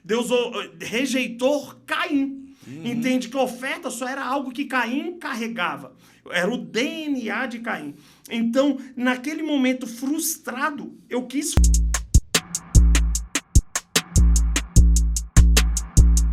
Deus rejeitou Caim. Entende que a oferta só era algo que Caim carregava. Era o DNA de Caim. Então, naquele momento frustrado, eu quis...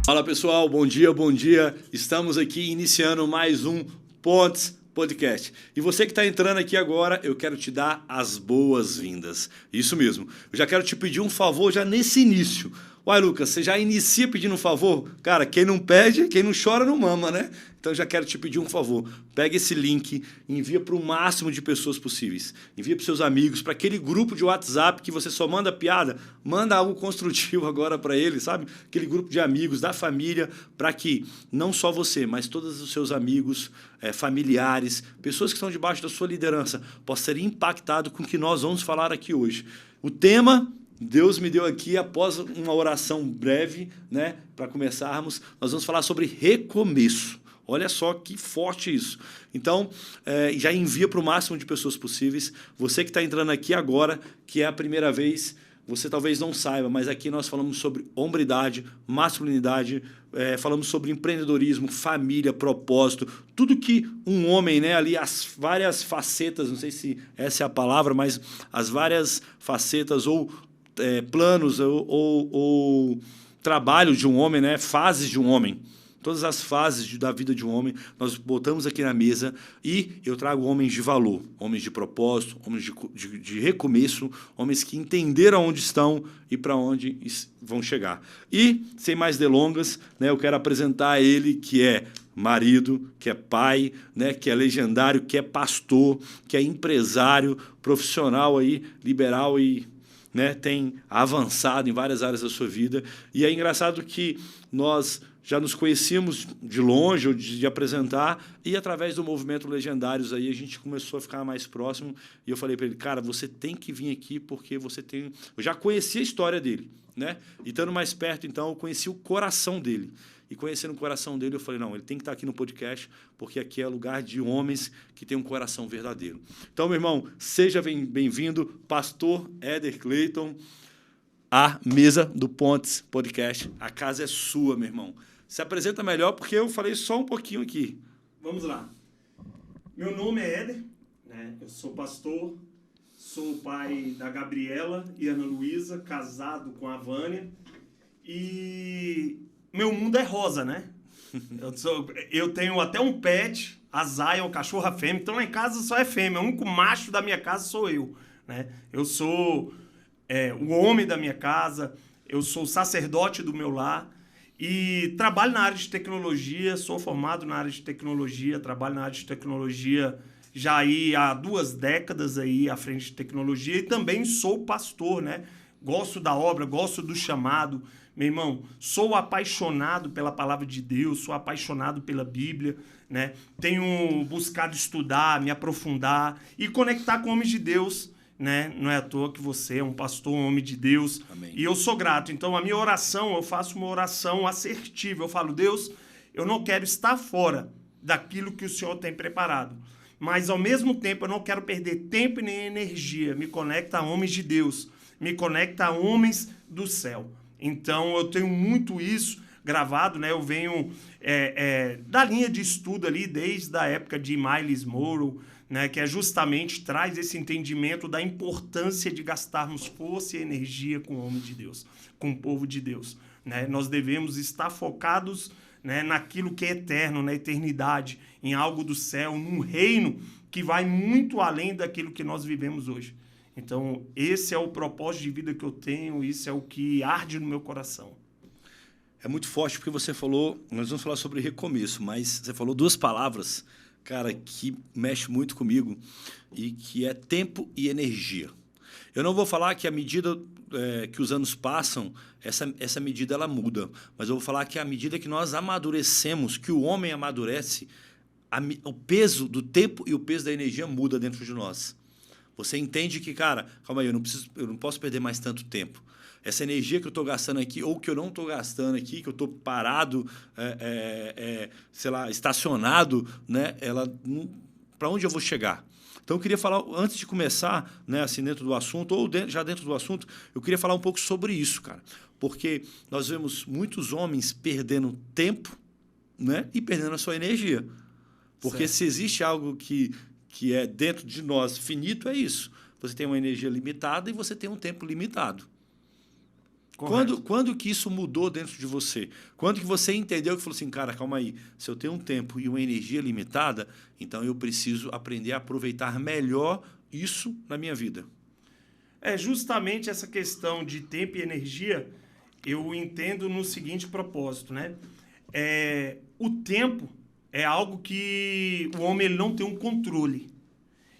Fala pessoal, bom dia, bom dia. Estamos aqui iniciando mais um Pontes Podcast. E você que está entrando aqui agora, eu quero te dar as boas-vindas. Isso mesmo. Eu já quero te pedir um favor já nesse início. Uai, Lucas, você já inicia pedindo um favor? Cara, quem não pede, quem não chora não mama, né? Então já quero te pedir um favor. Pega esse link, envia para o máximo de pessoas possíveis. Envia para seus amigos, para aquele grupo de WhatsApp que você só manda piada. Manda algo construtivo agora para ele, sabe? Aquele grupo de amigos, da família, para que não só você, mas todos os seus amigos, familiares, pessoas que estão debaixo da sua liderança, possam ser impactados com o que nós vamos falar aqui hoje. O tema... Deus me deu aqui, após uma oração breve, né, para começarmos, nós vamos falar sobre recomeço. Olha só que forte isso. Então, já envia para o máximo de pessoas possíveis. Você que está entrando aqui agora, que é a primeira vez, você talvez não saiba, mas aqui nós falamos sobre hombridade, masculinidade, falamos sobre empreendedorismo, família, propósito, tudo que um homem, né, ali, as várias facetas, não sei se essa é a palavra, mas as várias facetas ou planos ou trabalho de um homem, né? Fases de um homem. Todas as fases da vida de um homem, nós botamos aqui na mesa e eu trago homens de valor, homens de propósito, homens de recomeço, homens que entenderam onde estão e para onde vão chegar. E, sem mais delongas, né, eu quero apresentar ele, que é marido, que é pai, né, que é legendário, que é pastor, que é empresário, profissional aí, liberal e... né, tem avançado em várias áreas da sua vida. E é engraçado que nós já nos conhecíamos de longe, ou de apresentar, e através do movimento Legendários aí a gente começou a ficar mais próximo. E eu falei para ele, cara, você tem que vir aqui porque você tem... Eu já conhecia a história dele, né? E estando mais perto, então, eu conheci o coração dele. E conhecendo o coração dele, eu falei, não, ele tem que estar aqui no podcast, porque aqui é lugar de homens que têm um coração verdadeiro. Então, meu irmão, seja bem-vindo, pastor Éder Cleiton, à mesa do Pontes Podcast. A casa é sua, meu irmão. Se apresenta melhor, porque eu falei só um pouquinho aqui. Vamos lá. Meu nome é Éder, né? Eu sou pastor, sou pai da Gabriela e Ana Luísa, casado com a Vânia, e... meu mundo é rosa, né? Eu tenho até um pet, a Zaya, o cachorro fêmea. Então, lá em casa só é fêmea. O único macho da minha casa sou eu, né? Eu sou o homem da minha casa, eu sou o sacerdote do meu lar e trabalho na área de tecnologia, sou formado na área de tecnologia, trabalho na área de tecnologia já aí há 2 décadas aí à frente de tecnologia e também sou pastor, né? Gosto da obra, gosto do chamado. Meu irmão, sou apaixonado pela palavra de Deus, sou apaixonado pela Bíblia, né? Tenho buscado estudar, me aprofundar e conectar com homens de Deus, né? Não é à toa que você é um pastor, um homem de Deus. Amém. E eu sou grato. Então, a minha oração, eu faço uma oração assertiva. Eu falo, Deus, eu não quero estar fora daquilo que o Senhor tem preparado. Mas, ao mesmo tempo, eu não quero perder tempo e nem energia. Me conecta a homens de Deus. Me conecta a homens do céu. Então, eu tenho muito isso gravado, né? Eu venho da linha de estudo ali desde a época de Miles Monroe, né? Que justamente traz esse entendimento da importância de gastarmos força e energia com o homem de Deus, com o povo de Deus, né? Nós devemos estar focados, né, naquilo que é eterno, na eternidade, em algo do céu, num reino que vai muito além daquilo que nós vivemos hoje. Então, esse é o propósito de vida que eu tenho, isso é o que arde no meu coração. É muito forte porque você falou, nós vamos falar sobre recomeço, mas você falou 2 palavras, cara, que mexe muito comigo e que é tempo e energia. Eu não vou falar que à medida que os anos passam, essa medida ela muda, mas eu vou falar que à medida que nós amadurecemos, que o homem amadurece, o peso do tempo e o peso da energia muda dentro de nós. Você entende que, cara, calma aí, eu não posso perder mais tanto tempo. Essa energia que eu estou gastando aqui, ou que eu não estou gastando aqui, que eu estou parado, sei lá, estacionado, né? Para onde eu vou chegar? Então, eu queria falar, antes de começar, né, assim, dentro do assunto, ou já dentro do assunto, eu queria falar um pouco sobre isso, cara. Porque nós vemos muitos homens perdendo tempo, né, e perdendo a sua energia. Porque se existe algo que é dentro de nós finito, é isso. Você tem uma energia limitada e você tem um tempo limitado. Quando que isso mudou dentro de você? Quando que você entendeu que falou assim, cara, calma aí, se eu tenho um tempo e uma energia limitada, então eu preciso aprender a aproveitar melhor isso na minha vida? É justamente essa questão de tempo e energia, eu entendo no seguinte propósito, né? O tempo é algo que o homem ele não tem um controle.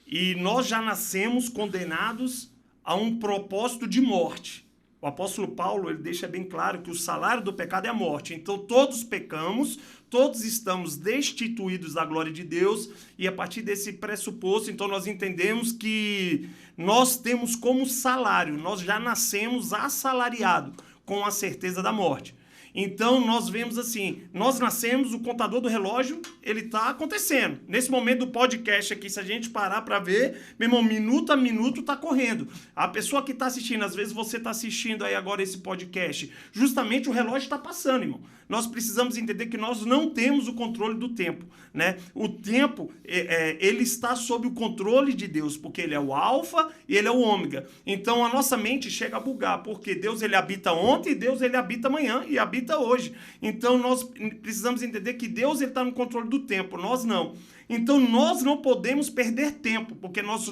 E nós já nascemos condenados a um propósito de morte. O apóstolo Paulo ele deixa bem claro que o salário do pecado é a morte. Então todos pecamos, todos estamos destituídos da glória de Deus e a partir desse pressuposto, então nós entendemos que nós temos como salário, nós já nascemos assalariados com a certeza da morte. Então, nós vemos assim, nós nascemos, o contador do relógio, ele está acontecendo. Nesse momento do podcast aqui, se a gente parar para ver, meu irmão, minuto a minuto está correndo. A pessoa que está assistindo, às vezes você está assistindo aí agora esse podcast, justamente o relógio está passando, irmão. Nós precisamos entender que nós não temos o controle do tempo, né? O tempo, ele está sob o controle de Deus, porque ele é o alfa e ele é o ômega. Então, a nossa mente chega a bugar, porque Deus, ele habita ontem e Deus, ele habita amanhã e habita hoje. Então, nós precisamos entender que Deus está no controle do tempo, nós não. Então, nós não podemos perder tempo, porque nós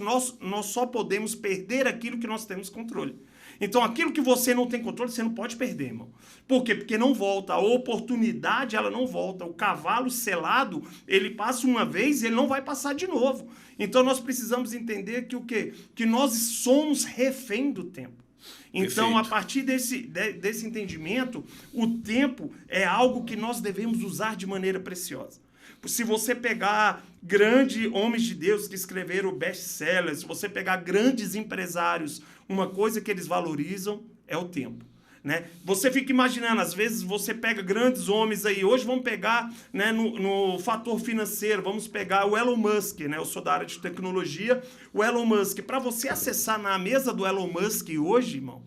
só podemos perder aquilo que nós temos controle. Então, aquilo que você não tem controle, você não pode perder, irmão. Por quê? Porque não volta. A oportunidade, ela não volta. O cavalo selado, ele passa uma vez e ele não vai passar de novo. Então, nós precisamos entender que o quê? Que nós somos refém do tempo. Então, Perfeito. a partir desse entendimento, o tempo é algo que nós devemos usar de maneira preciosa. Se você pegar grandes homens de Deus que escreveram best-sellers, se você pegar grandes empresários, uma coisa que eles valorizam é o tempo. Né? Você fica imaginando, às vezes você pega grandes homens aí, hoje vamos pegar, né, no fator financeiro, vamos pegar o Elon Musk, né? Eu sou da área de tecnologia, o Elon Musk. Para você acessar na mesa do Elon Musk hoje, irmão,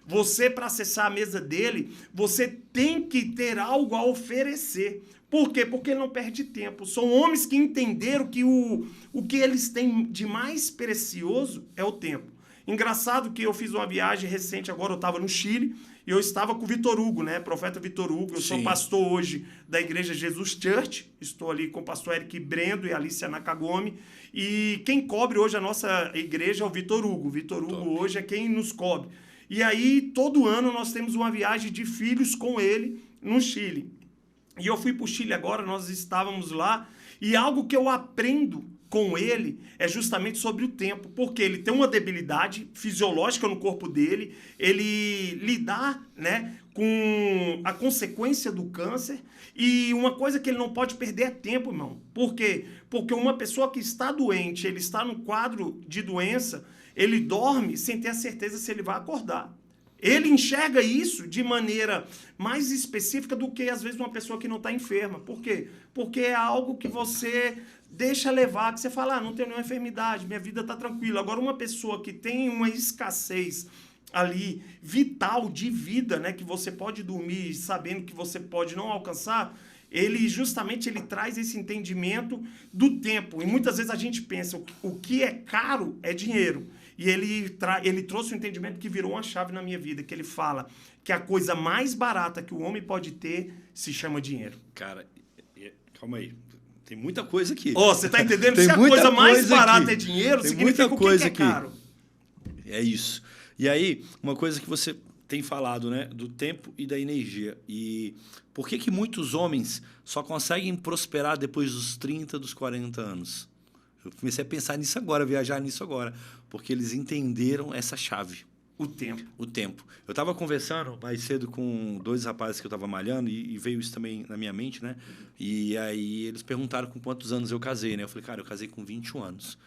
você, para acessar a mesa dele, você tem que ter algo a oferecer. Por quê? Porque ele não perde tempo. São homens que entenderam que o que eles têm de mais precioso é o tempo. Engraçado que eu fiz uma viagem recente, agora eu estava no Chile, e eu estava com o Vitor Hugo, né? Profeta Vitor Hugo. Eu sou pastor hoje da Igreja Jesus Church. Estou ali com o pastor Eric Brendo e Alicia Nakagome. E quem cobre hoje a nossa igreja é o Vitor Hugo. O Vitor Hugo hoje é quem nos cobre. E aí, todo ano, nós temos uma viagem de filhos com ele no Chile. E eu fui para o Chile agora, nós estávamos lá, e algo que eu aprendo com ele é justamente sobre o tempo, porque ele tem uma debilidade fisiológica no corpo dele, ele lidar, né, com a consequência do câncer, e uma coisa que ele não pode perder é tempo, irmão. Por quê? Porque uma pessoa que está doente, ele está no quadro de doença, ele dorme sem ter a certeza se ele vai acordar. Ele enxerga isso de maneira mais específica do que, às vezes, uma pessoa que não está enferma. Por quê? Porque é algo que você deixa levar, que você fala, não tenho nenhuma enfermidade, minha vida está tranquila. Agora, uma pessoa que tem uma escassez ali vital de vida, né, que você pode dormir sabendo que você pode não alcançar, ele justamente traz esse entendimento do tempo. E muitas vezes a gente pensa, o que é caro é dinheiro. E ele trouxe um entendimento que virou uma chave na minha vida, que ele fala que a coisa mais barata que o homem pode ter se chama dinheiro. Cara, calma aí. Tem muita coisa aqui. Você tá entendendo? Se a coisa mais barata é dinheiro, significa o que é caro. É isso. E aí, uma coisa que você tem falado, né, do tempo e da energia. E por que muitos homens só conseguem prosperar depois dos 30, dos 40 anos? Eu comecei a pensar nisso agora, viajar nisso agora, porque eles entenderam essa chave. O tempo. O tempo. Eu estava conversando mais cedo com dois rapazes que eu estava malhando e veio isso também na minha mente, né? E aí eles perguntaram com quantos anos eu casei, né? Eu falei, cara, eu casei com 21 anos.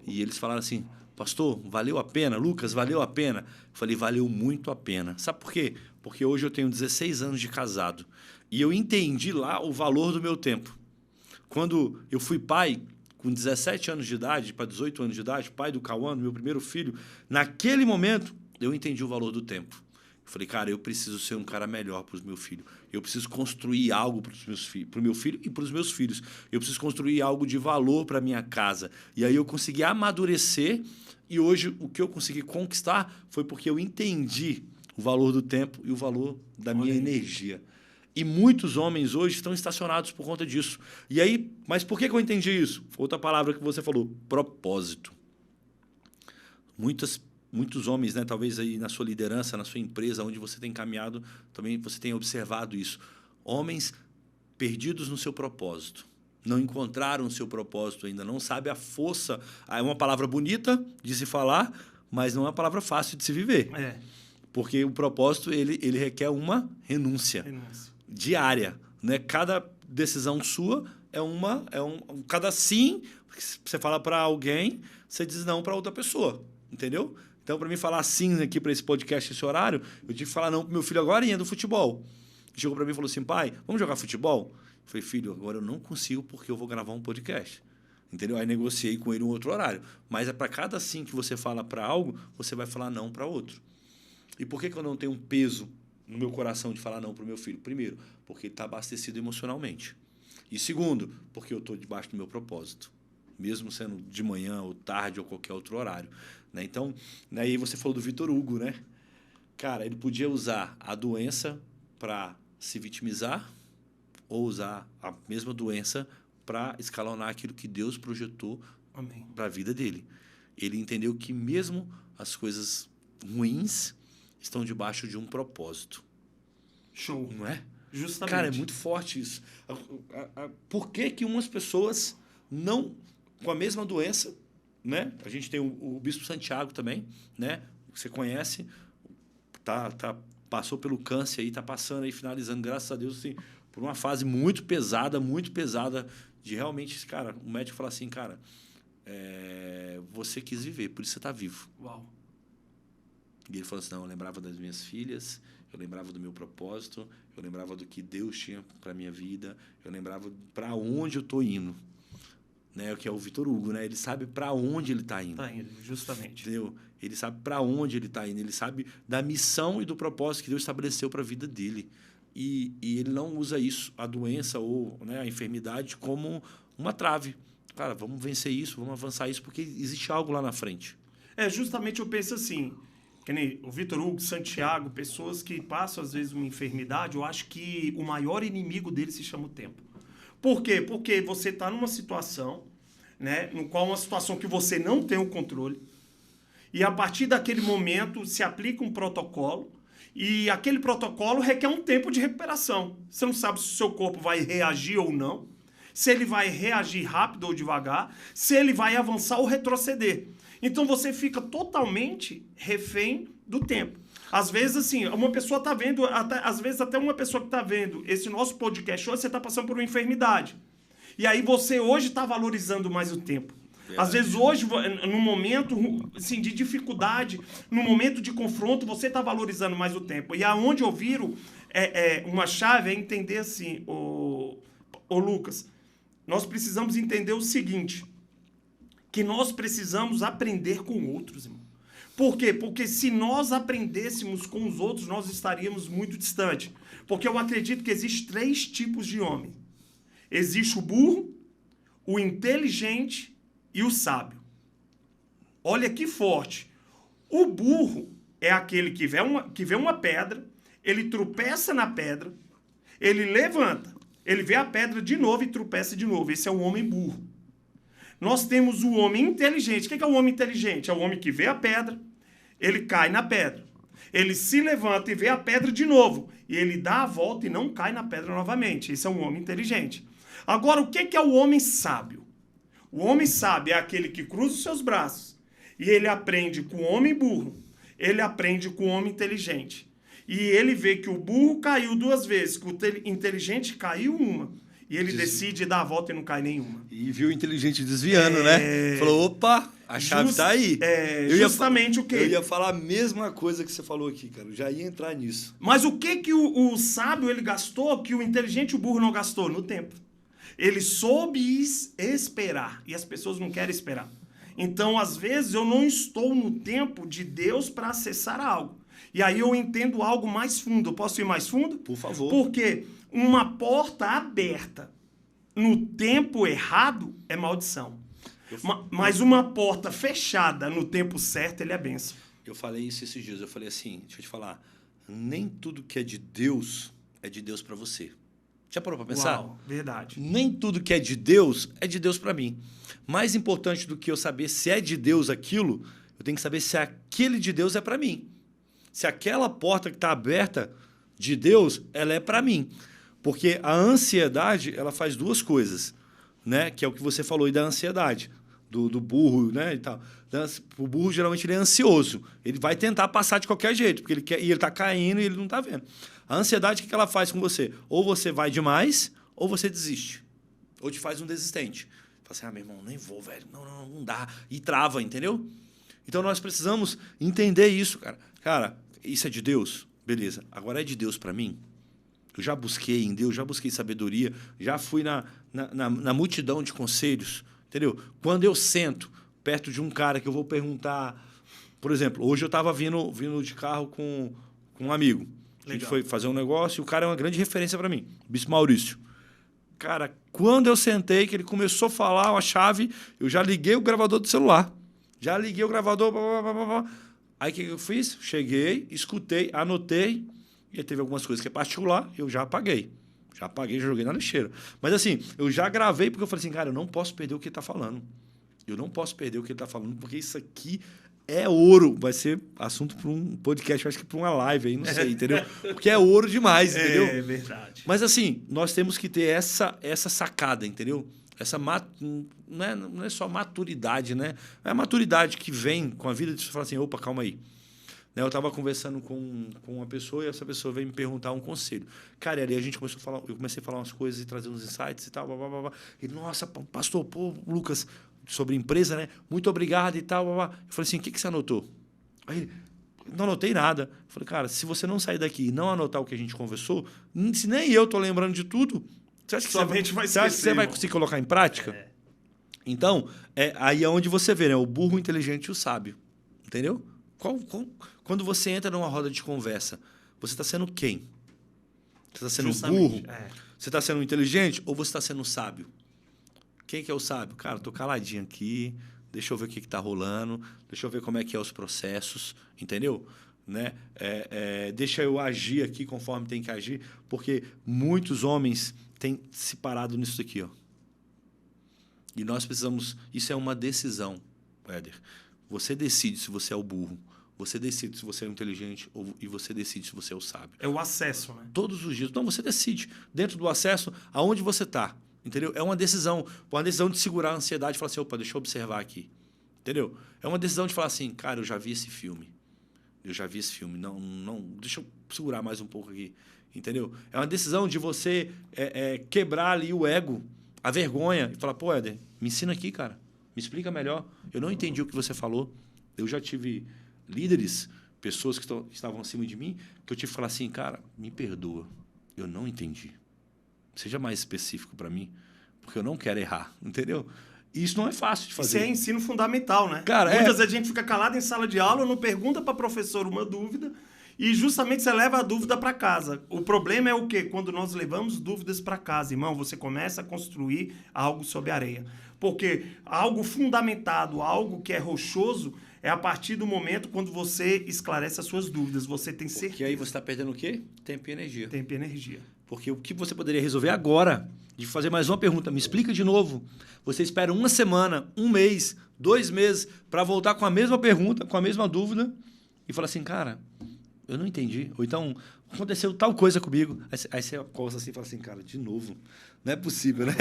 E eles falaram assim, pastor, valeu a pena? Lucas, valeu a pena? Eu falei, valeu muito a pena. Sabe por quê? Porque hoje eu tenho 16 anos de casado. E eu entendi lá o valor do meu tempo. Quando eu fui pai, com 17 anos de idade, para 18 anos de idade, pai do Cauã, meu primeiro filho, naquele momento eu entendi o valor do tempo. Eu falei, cara, eu preciso ser um cara melhor para os meus filhos. Eu preciso construir algo para o meu filho e para os meus filhos. Eu preciso construir algo de valor para minha casa. E aí eu consegui amadurecer e hoje o que eu consegui conquistar foi porque eu entendi o valor do tempo e o valor da minha energia. E muitos homens hoje estão estacionados por conta disso. E aí, mas por que eu entendi isso? Outra palavra que você falou, propósito. Muitos homens, né, talvez aí na sua liderança, na sua empresa, onde você tem caminhado, também você tem observado isso. Homens perdidos no seu propósito. Não encontraram o seu propósito ainda, não sabe a força. É uma palavra bonita de se falar, mas não é uma palavra fácil de se viver. Porque o propósito ele requer uma renúncia. Diária, né? Cada decisão sua cada sim, você fala para alguém, você diz não para outra pessoa, entendeu? Então, para mim falar sim aqui para esse podcast, esse horário, eu tive que falar não pro meu filho agora do futebol. Chegou para mim e falou assim, pai, vamos jogar futebol? Eu falei, filho, agora eu não consigo porque eu vou gravar um podcast. Entendeu? Aí negociei com ele um outro horário. Mas é para cada sim que você fala para algo, você vai falar não para outro. E por que eu não tenho um peso no meu coração de falar não para o meu filho? Primeiro, porque ele está abastecido emocionalmente. E segundo, porque eu estou debaixo do meu propósito. Mesmo sendo de manhã ou tarde ou qualquer outro horário. Né? Então, aí você falou do Vitor Hugo, né? Cara, ele podia usar a doença para se vitimizar ou usar a mesma doença para escalonar aquilo que Deus projetou para a vida dele. Ele entendeu que mesmo as coisas ruins estão debaixo de um propósito. Show. Não é? Justamente. Cara, é muito forte isso. Por que umas pessoas não, com a mesma doença, né? A gente tem o Bispo Santiago também, né? Você conhece, passou pelo câncer aí, está passando aí, finalizando, graças a Deus, assim, por uma fase muito pesada, de realmente, cara, o médico fala assim, cara, você quis viver, por isso você está vivo. Uau. E ele falou assim, não, eu lembrava das minhas filhas, eu lembrava do meu propósito, eu lembrava do que Deus tinha para a minha vida, eu lembrava para onde eu estou indo. Né? Que é o Vitor Hugo, né? Ele sabe para onde ele está indo. Está indo, justamente. Entendeu? Ele sabe para onde ele está indo, ele sabe da missão e do propósito que Deus estabeleceu para a vida dele. E ele não usa isso, a doença ou, né, a enfermidade, como uma trave. Cara, vamos vencer isso, vamos avançar isso, porque existe algo lá na frente. Justamente eu penso assim, que nem o Vitor Hugo, Santiago, pessoas que passam, às vezes, uma enfermidade, eu acho que o maior inimigo dele se chama o tempo. Por quê? Porque você está numa situação, né, no qual uma situação que você não tem o controle, e a partir daquele momento se aplica um protocolo, e aquele protocolo requer um tempo de recuperação. Você não sabe se o seu corpo vai reagir ou não, se ele vai reagir rápido ou devagar, se ele vai avançar ou retroceder. Então você fica totalmente refém do tempo. Às vezes, assim, uma pessoa está vendo, às vezes até uma pessoa que está vendo esse nosso podcast hoje, você está passando por uma enfermidade. E aí você hoje está valorizando mais o tempo. Às vezes hoje, no momento assim, de dificuldade, no momento de confronto, você está valorizando mais o tempo. E aonde eu viro uma chave é entender assim, ô Lucas, nós precisamos entender o seguinte, que nós precisamos aprender com outros, irmão. Por quê? Porque se nós aprendêssemos com os outros, nós estaríamos muito distantes. Porque eu acredito que existem 3 tipos de homem. Existe o burro, o inteligente e o sábio. Olha que forte. O burro é aquele que vê uma pedra, ele tropeça na pedra, ele levanta, ele vê a pedra de novo e tropeça de novo. Esse é o homem burro. Nós temos o homem inteligente. O que é o homem inteligente? É o homem que vê a pedra, ele cai na pedra. Ele se levanta e vê a pedra de novo. E ele dá a volta e não cai na pedra novamente. Esse é um homem inteligente. Agora, o que é o homem sábio? O homem sábio é aquele que cruza os seus braços. E ele aprende com o homem burro. Ele aprende com o homem inteligente. E ele vê que o burro caiu 2 vezes, que o inteligente caiu uma. E ele decide dar a volta e não cai nenhuma. E viu o inteligente desviando, né? Falou, opa, a chave tá aí. Justamente o quê? Eu ia falar a mesma coisa que você falou aqui, cara. Eu já ia entrar nisso. Mas o que o sábio ele gastou que o inteligente e o burro não gastou? No tempo. Ele soube esperar. E as pessoas não querem esperar. Então, às vezes, eu não estou no tempo de Deus para acessar algo. E aí eu entendo algo mais fundo. Eu posso ir mais fundo? Por favor. Porque uma porta aberta no tempo errado é maldição. Mas uma porta fechada no tempo certo, ele é bênção. Eu falei isso esses dias. Eu falei assim, deixa eu te falar. Nem tudo que é de Deus para você. Já parou para pensar? Uau, verdade. Nem tudo que é de Deus para mim. Mais importante do que eu saber se é de Deus aquilo, eu tenho que saber se aquele de Deus é para mim. Se aquela porta que está aberta de Deus, ela é para mim. Porque a ansiedade, ela faz duas coisas, né? Que é o que você falou aí da ansiedade, do burro, né? E tal. O burro, geralmente, ele é ansioso. Ele vai tentar passar de qualquer jeito, porque ele quer, e ele está caindo e ele não está vendo. A ansiedade, o que ela faz com você? Ou você vai demais, ou você desiste. Ou te faz um desistente. Fala assim, meu irmão, nem vou, velho. Não dá. E trava, entendeu? Então, nós precisamos entender isso, cara. Cara, isso é de Deus? Beleza. Agora é de Deus para mim? Eu já busquei em Deus, já busquei sabedoria, já fui na multidão de conselhos, entendeu? Quando eu sento perto de um cara que eu vou perguntar... Por exemplo, hoje eu estava vindo de carro com um amigo. A gente foi fazer um negócio e o cara é uma grande referência para mim, o Bispo Maurício. Cara, quando eu sentei, que ele começou a falar uma chave, eu já liguei o gravador do celular. Já liguei o gravador... Blá, blá, blá, blá. Aí o que eu fiz? Cheguei, escutei, anotei, e teve algumas coisas que é particular, eu já apaguei. Já joguei na lixeira. Mas assim, eu já gravei porque eu falei assim, cara, eu não posso perder o que ele está falando. Eu não posso perder o que ele está falando, porque isso aqui é ouro. Vai ser assunto para um podcast, acho que para uma live aí, não sei, entendeu? Porque é ouro demais, entendeu? É verdade. Mas assim, nós temos que ter essa sacada, entendeu? Não é só maturidade, né? É a maturidade que vem com a vida de você falar assim, opa, calma aí. Eu estava conversando com uma pessoa e essa pessoa veio me perguntar um conselho. Cara, e ali a gente começou a falar, eu comecei a falar umas coisas e trazer uns insights e tal, blá, blá, blá, blá. E, nossa, pastor, pô, Lucas, sobre empresa, né? Muito obrigado e tal, blá, blá. Eu falei assim, o que você anotou? Aí ele, não anotei nada. Eu falei, cara, se você não sair daqui e não anotar o que a gente conversou, se nem eu tô lembrando de tudo, você acha que você vai conseguir colocar em prática? É. Então, aí é onde você vê, né? O burro, o inteligente e o sábio. Entendeu? Quando você entra numa roda de conversa, você está sendo quem? Você está sendo burro? Você está sendo inteligente ou você está sendo sábio? Quem que é o sábio? Cara, estou caladinho aqui, deixa eu ver o que está rolando, deixa eu ver como é que é os processos, entendeu? Né? Deixa eu agir aqui conforme tem que agir, porque muitos homens têm se parado nisso aqui. Ó. E nós precisamos... Isso é uma decisão, Éder. Você decide se você é o burro. Você decide se você é o inteligente e você decide se você é o sábio. É o acesso, né? Todos os dias. Então, você decide. Dentro do acesso, aonde você está. Entendeu? É uma decisão. Uma decisão de segurar a ansiedade e falar assim, opa, deixa eu observar aqui. Entendeu? É uma decisão de falar assim, cara, eu já vi esse filme. Não, deixa eu segurar mais um pouco aqui. Entendeu? É uma decisão de você quebrar ali o ego, a vergonha, e falar, pô, Éder, me ensina aqui, cara. Me explica melhor. Eu não entendi o que você falou. Eu já tive líderes, pessoas que estavam acima de mim, que eu tive que falar assim, cara, me perdoa. Eu não entendi. Seja mais específico para mim, porque eu não quero errar, entendeu? E isso não é fácil de fazer. Isso é ensino fundamental, né? Cara, muitas vezes a gente fica calado em sala de aula, não pergunta para a professora uma dúvida e justamente você leva a dúvida para casa. O problema é o quê? Quando nós levamos dúvidas para casa, irmão, você começa a construir algo sobre a areia. Porque algo fundamentado, algo que é rochoso, é a partir do momento quando você esclarece as suas dúvidas. Você tem certeza. Porque aí você está perdendo o quê? Tempo e energia. Tempo e energia. Porque o que você poderia resolver agora, de fazer mais uma pergunta, me explica de novo. Você espera uma semana, um mês, 2 meses, para voltar com a mesma pergunta, com a mesma dúvida, e falar assim, cara, eu não entendi. Ou então, aconteceu tal coisa comigo. Aí você costa assim e fala assim, cara, de novo. Não é possível, né?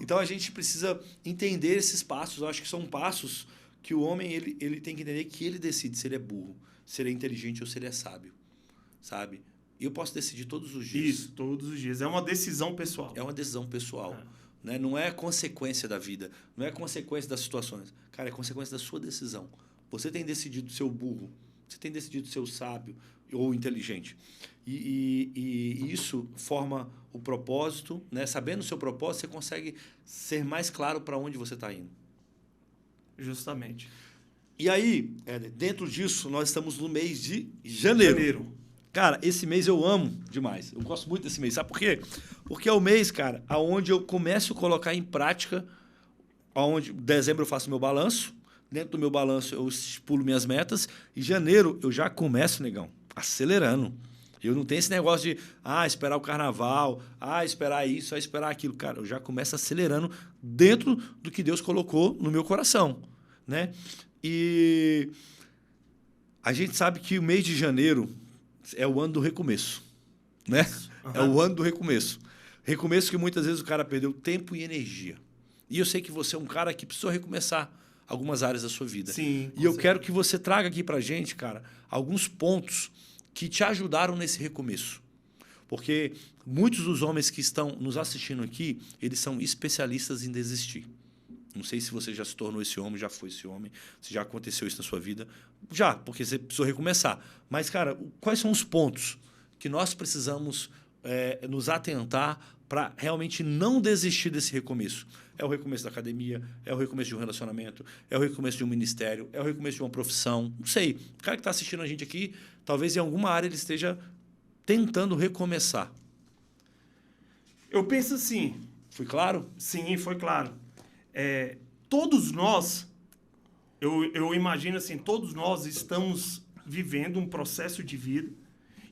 Então, a gente precisa entender esses passos. Eu acho que são passos que o homem ele tem que entender que ele decide se ele é burro, se ele é inteligente ou se ele é sábio, sabe? E eu posso decidir todos os dias. Isso, todos os dias. É uma decisão pessoal. É uma decisão pessoal. Né? Não é consequência da vida, não é consequência das situações. Cara, é consequência da sua decisão. Você tem decidido ser o burro, você tem decidido ser o sábio, ou inteligente. E isso forma o propósito, né? Sabendo o seu propósito, você consegue ser mais claro para onde você está indo. Justamente. E aí, dentro disso, nós estamos no mês de janeiro. Cara, esse mês eu amo demais. Eu gosto muito desse mês. Sabe por quê? Porque é o mês, cara, onde eu começo a colocar em prática, onde em dezembro eu faço meu balanço, dentro do meu balanço eu estipulo minhas metas, e janeiro eu já começo, negão, acelerando. Eu não tenho esse negócio de esperar o carnaval, esperar isso, esperar aquilo. Cara, eu já começo acelerando dentro do que Deus colocou no meu coração, né? E a gente sabe que o mês de janeiro é o ano do recomeço, né? Uhum. É o ano do recomeço. Recomeço que muitas vezes o cara perdeu tempo e energia. E eu sei que você é um cara que precisou recomeçar algumas áreas da sua vida. Sim. E eu quero que você traga aqui pra gente, cara, alguns pontos que te ajudaram nesse recomeço. Porque muitos dos homens que estão nos assistindo aqui, eles são especialistas em desistir. Não sei se você já se tornou esse homem, já foi esse homem, se já aconteceu isso na sua vida. Já, porque você precisou recomeçar. Mas, cara, quais são os pontos que nós precisamos nos atentar para realmente não desistir desse recomeço? É o recomeço da academia, é o recomeço de um relacionamento, é o recomeço de um ministério, é o recomeço de uma profissão. Não sei. O cara que está assistindo a gente aqui, talvez em alguma área ele esteja tentando recomeçar. Eu penso assim. Foi claro? Sim, foi claro. Todos nós, eu imagino assim, todos nós estamos vivendo um processo de vida.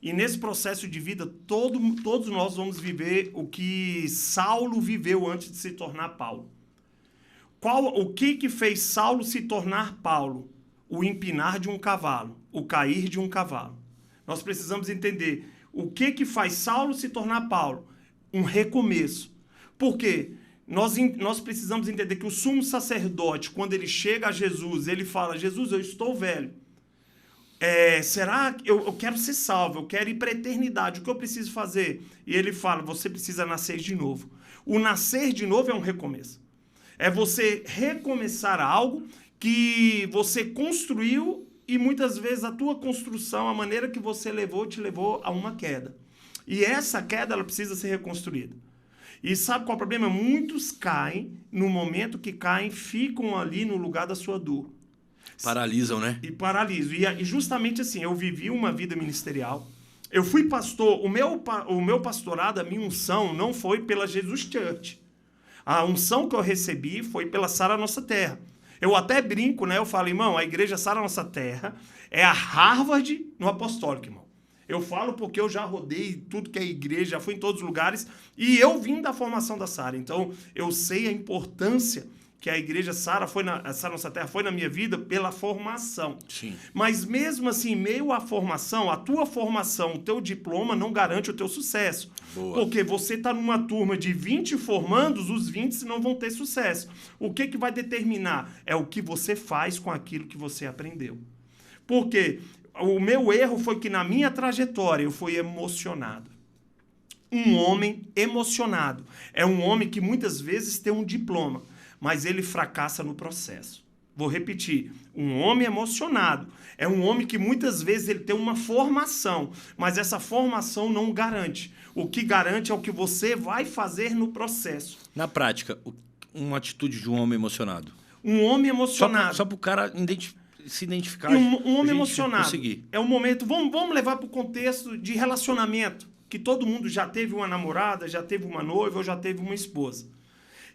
E nesse processo de vida, todos nós vamos viver o que Saulo viveu antes de se tornar Paulo. O que fez Saulo se tornar Paulo? O empinar de um cavalo, o cair de um cavalo. Nós precisamos entender o que faz Saulo se tornar Paulo? Um recomeço. Por quê? Nós precisamos entender que o sumo sacerdote, quando ele chega a Jesus, ele fala, Jesus, eu estou velho. Será que eu quero ser salvo, eu quero ir para a eternidade, o que eu preciso fazer? E ele fala, você precisa nascer de novo. O nascer de novo é um recomeço. É você recomeçar algo que você construiu e muitas vezes a tua construção, a maneira que você levou, te levou a uma queda. E essa queda, ela precisa ser reconstruída. E sabe qual é o problema? Muitos caem, no momento que caem, ficam ali no lugar da sua dor. Paralisam, né? E paralisam. E justamente assim, eu vivi uma vida ministerial. Eu fui pastor. O meu pastorado, a minha unção, não foi pela Jesus Church. A unção que eu recebi foi pela Sara Nossa Terra. Eu até brinco, né? Eu falo, irmão, a igreja Sara Nossa Terra é a Harvard no apostólico, irmão. Eu falo porque eu já rodei tudo que é igreja, já fui em todos os lugares, e eu vim da formação da Sara. Então, eu sei a importância que a igreja Sara Nossa Terra foi na minha vida pela formação. Sim. Mas mesmo assim, meio à formação, a tua formação, o teu diploma não garante o teu sucesso. Boa. Porque você está numa turma de 20 formandos, os 20 não vão ter sucesso. O que vai determinar? É o que você faz com aquilo que você aprendeu. Porque o meu erro foi que na minha trajetória eu fui emocionado. Um homem emocionado é um homem que muitas vezes tem um diploma, mas ele fracassa no processo. Vou repetir. Um homem emocionado é um homem que muitas vezes ele tem uma formação, mas essa formação não garante. O que garante é o que você vai fazer no processo. Na prática, uma atitude de um homem emocionado. Um homem emocionado. Só para o cara se identificar. Um homem emocionado. Conseguir. É um momento... Vamos levar para o contexto de relacionamento, que todo mundo já teve uma namorada, já teve uma noiva ou já teve uma esposa.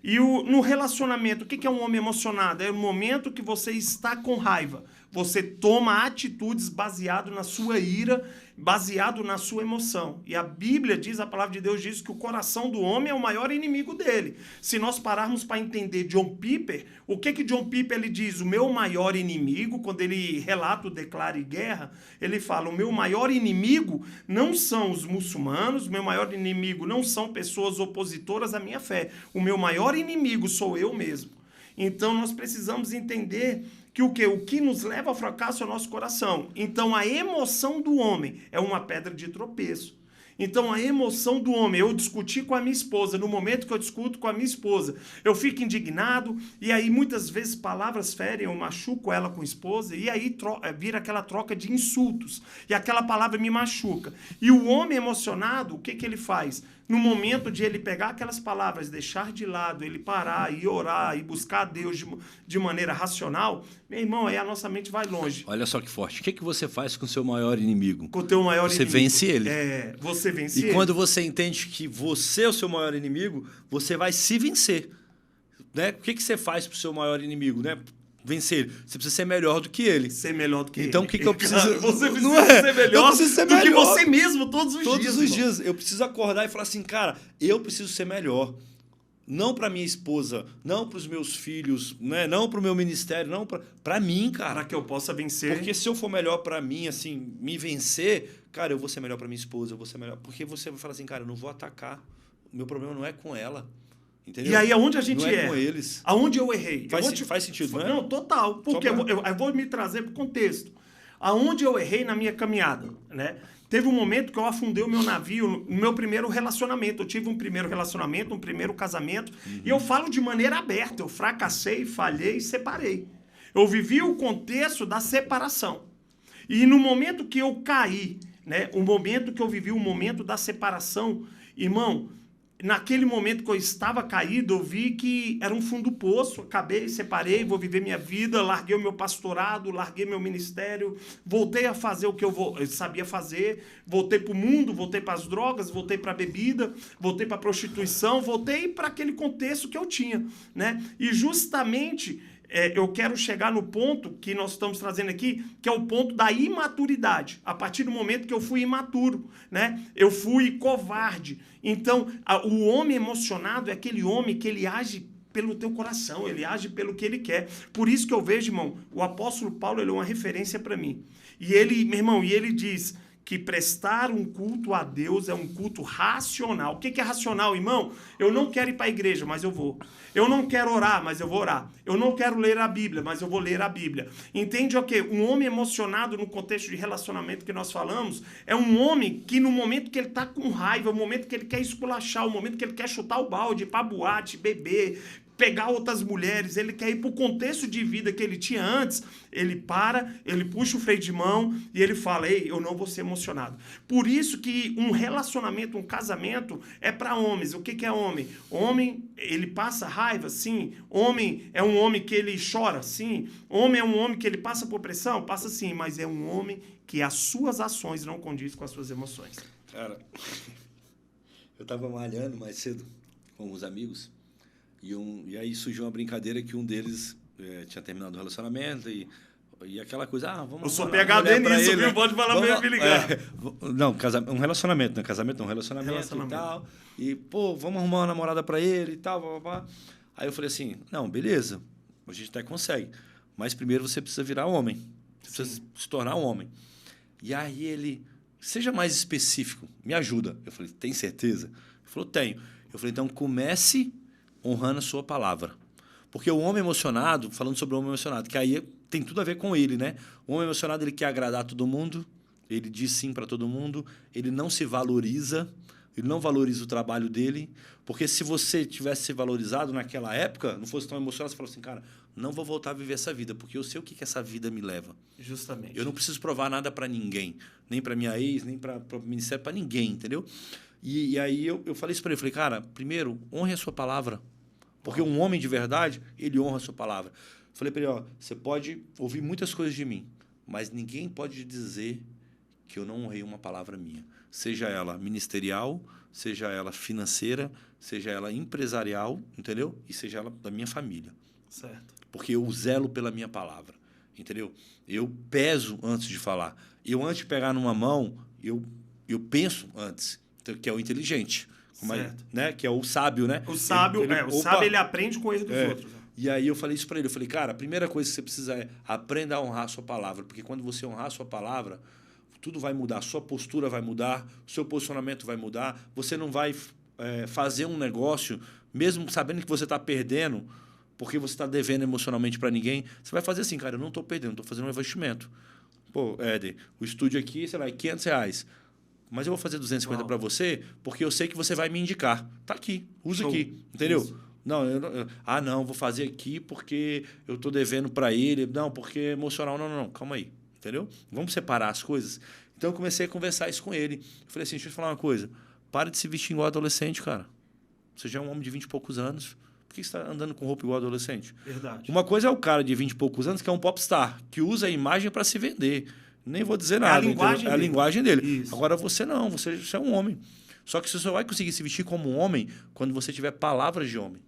E no relacionamento, o que é um homem emocionado? É o momento que você está com raiva. Você toma atitudes baseado na sua ira, baseado na sua emoção. E a Bíblia diz, a palavra de Deus diz que o coração do homem é o maior inimigo dele. Se nós pararmos para entender John Piper, o que John Piper ele diz? O meu maior inimigo, quando ele relata o Declare Guerra, ele fala, o meu maior inimigo não são os muçulmanos, o meu maior inimigo não são pessoas opositoras à minha fé. O meu maior inimigo sou eu mesmo. Então nós precisamos entender que o que nos leva ao fracasso é o nosso coração. Então a emoção do homem é uma pedra de tropeço. Então, a emoção do homem, eu discuti com a minha esposa, no momento que eu discuto com a minha esposa, eu fico indignado, e aí muitas vezes palavras ferem, eu machuco ela com a esposa, e aí vira aquela troca de insultos, e aquela palavra me machuca. E o homem emocionado, o que ele faz? No momento de ele pegar aquelas palavras, deixar de lado, ele parar e orar e buscar a Deus de maneira racional, meu irmão, aí a nossa mente vai longe. Olha só que forte. O que você faz com o seu maior inimigo? Com o teu maior inimigo. Você vence ele. Você vence ele. E quando você entende que você é o seu maior inimigo, você vai se vencer. Né? O que você faz para o seu maior inimigo? Né? Vencer ele. Você precisa ser melhor do que ele. Ser melhor do que ele. Então, o que eu preciso... Você precisa ser melhor do que você mesmo todos os dias. Todos os dias. Eu preciso acordar e falar assim, cara, eu preciso ser melhor. Não para minha esposa, não para os meus filhos, né? Não para o meu ministério, não para mim, cara. Para que eu possa vencer. Porque se eu for melhor para mim, assim, me vencer, cara, eu vou ser melhor para minha esposa, eu vou ser melhor. Porque você vai falar assim, cara, eu não vou atacar. O meu problema não é com ela. Entendeu? E aí, aonde a gente não é com eles. Aonde eu errei? Faz sentido, não é? Não, total. Porque eu vou me trazer para o contexto. Aonde eu errei na minha caminhada, né? Teve um momento que eu afundei o meu navio no meu primeiro relacionamento. Eu tive um primeiro relacionamento, um primeiro casamento. E eu falo de maneira aberta. Eu fracassei, falhei e separei. Eu vivi o contexto da separação. E no momento que eu caí, né? O momento que eu vivi o momento da separação, irmão... Naquele momento que eu estava caído, eu vi que era um fundo do poço. Acabei, separei, vou viver minha vida, larguei o meu pastorado, larguei meu ministério, voltei a fazer o que eu sabia fazer, voltei para o mundo, voltei para as drogas, voltei para a bebida, voltei para a prostituição, voltei para aquele contexto que eu tinha, né? E justamente... eu quero chegar no ponto que nós estamos trazendo aqui, que é o ponto da imaturidade. A partir do momento que eu fui imaturo, né? Eu fui covarde. Então, o homem emocionado é aquele homem que ele age pelo teu coração, ele age pelo que ele quer. Por isso que eu vejo, irmão, o apóstolo Paulo, ele é uma referência para mim. E ele, meu irmão, ele diz... que prestar um culto a Deus é um culto racional. O que é racional, irmão? Eu não quero ir para a igreja, mas eu vou. Eu não quero orar, mas eu vou orar. Eu não quero ler a Bíblia, mas eu vou ler a Bíblia. Entende o quê? Um homem emocionado no contexto de relacionamento que nós falamos é um homem que no momento que ele está com raiva, o momento que ele quer esculachar, o momento que ele quer chutar o balde, ir para boate, beber, pegar outras mulheres, ele quer ir para o contexto de vida que ele tinha antes, ele para, ele puxa o freio de mão e ele fala, ei, eu não vou ser emocionado. Por isso que um relacionamento, um casamento é para homens. O que é homem? Homem, ele passa raiva? Sim. Homem é um homem que ele chora? Sim. Homem é um homem que ele passa por pressão? Passa sim, mas é um homem que as suas ações não condizem com as suas emoções. Cara, eu estava malhando mais cedo com os amigos. E aí surgiu uma brincadeira que um deles tinha terminado o relacionamento e aquela coisa, vamos... Eu sou PhD nisso, viu? Pode falar pra ele me ligar. Não, um relacionamento, não casamento não, relacionamento e tal. E, pô, vamos arrumar uma namorada pra ele e tal, blá, blá, blá. Aí eu falei assim, não, beleza, a gente até consegue, mas primeiro você precisa virar homem, você precisa se tornar um homem. E aí ele, seja mais específico, me ajuda. Eu falei, tem certeza? Ele falou, tenho. Eu falei, então comece... honrando a sua palavra. Porque o homem emocionado, falando sobre o homem emocionado, que aí tem tudo a ver com ele, né? O homem emocionado, ele quer agradar todo mundo, ele diz sim para todo mundo, ele não se valoriza, ele não valoriza o trabalho dele, porque se você tivesse se valorizado naquela época, não fosse tão emocionado, você falou assim, cara, não vou voltar a viver essa vida, porque eu sei o que essa vida me leva. Justamente. Eu não preciso provar nada para ninguém, nem para minha ex, nem para o ministério, para ninguém, entendeu? E aí eu falei isso para ele, falei, cara, primeiro, honre a sua palavra. Porque um homem de verdade, ele honra a sua palavra. Falei para ele, você pode ouvir muitas coisas de mim, mas ninguém pode dizer que eu não honrei uma palavra minha. Seja ela ministerial, seja ela financeira, seja ela empresarial, entendeu? E seja ela da minha família. Certo. Porque eu zelo pela minha palavra, entendeu? Eu peso antes de falar. Eu, antes de pegar numa mão, eu penso antes. Que é o inteligente, né? Que é o sábio, né? O sábio, sábio ele aprende com o erro dos outros. Né? E aí eu falei isso para ele, eu falei, cara, a primeira coisa que você precisa é aprenda a honrar a sua palavra, porque quando você honrar a sua palavra, tudo vai mudar, a sua postura vai mudar, o seu posicionamento vai mudar, você não vai fazer um negócio, mesmo sabendo que você está perdendo, porque você está devendo emocionalmente para ninguém, você vai fazer assim, cara, eu não estou perdendo, estou fazendo um investimento. Pô, Éder, o estúdio aqui, sei lá, é R$500. mas eu vou fazer 250 Uau. para você porque eu sei que você vai me indicar. Tá aqui, usa aqui, entendeu? Isso. Não, não, vou fazer aqui porque eu tô devendo para ele. Não, porque é emocional. Não, calma aí, entendeu? Vamos separar as coisas. Então eu comecei a conversar isso com ele. Eu falei assim, deixa eu te falar uma coisa. Para de se vestir igual adolescente, cara. Você já é um homem de 20 e poucos anos. Por que você está andando com roupa igual adolescente? Verdade. Uma coisa é o cara de 20 e poucos anos que é um popstar, que usa a imagem para se vender. Nem vou dizer nada. É a linguagem dele. Isso. Agora você não, você é um homem. Só que você só vai conseguir se vestir como um homem quando você tiver palavras de homem.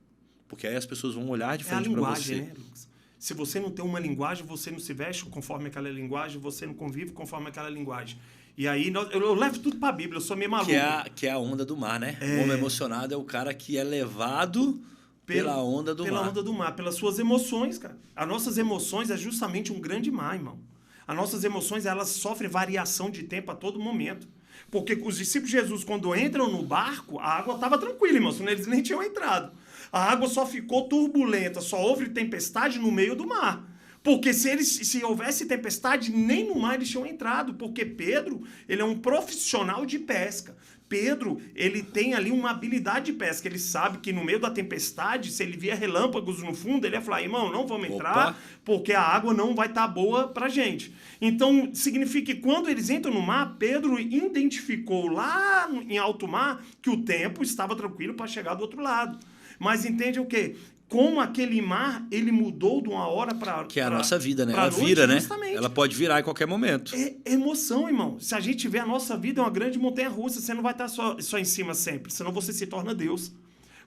Porque aí as pessoas vão olhar diferente para você. Né, Lucas? Se você não tem uma linguagem, você não se veste conforme aquela linguagem, você não convive conforme aquela linguagem. E aí eu levo tudo para a Bíblia, eu sou meio maluco. Que é a onda do mar, né? O homem emocionado é o cara que é levado pela onda do mar. Pela onda do mar, pelas suas emoções, cara. As nossas emoções é justamente um grande mar, irmão. As nossas emoções, elas sofrem variação de tempo a todo momento. Porque os discípulos de Jesus, quando entram no barco, a água estava tranquila, irmão, senão eles nem tinham entrado. A água só ficou turbulenta, só houve tempestade no meio do mar. Porque se houvesse tempestade, nem no mar eles tinham entrado. Porque Pedro, ele é um profissional de pesca. Pedro, ele tem ali uma habilidade de pesca. Ele sabe que no meio da tempestade, se ele via relâmpagos no fundo, ele ia falar, irmão, não vamos entrar, porque a água não vai estar boa pra gente. Então, significa que quando eles entram no mar, Pedro identificou lá em alto mar que o tempo estava tranquilo para chegar do outro lado. Mas entende o quê? Como aquele mar, ele mudou de uma hora para que é a nossa vida, né? Ela noite, vira, né? Justamente. Ela pode virar em qualquer momento. É emoção, irmão. Se a gente vê a nossa vida é uma grande montanha-russa, você não vai estar só em cima sempre, senão você se torna Deus.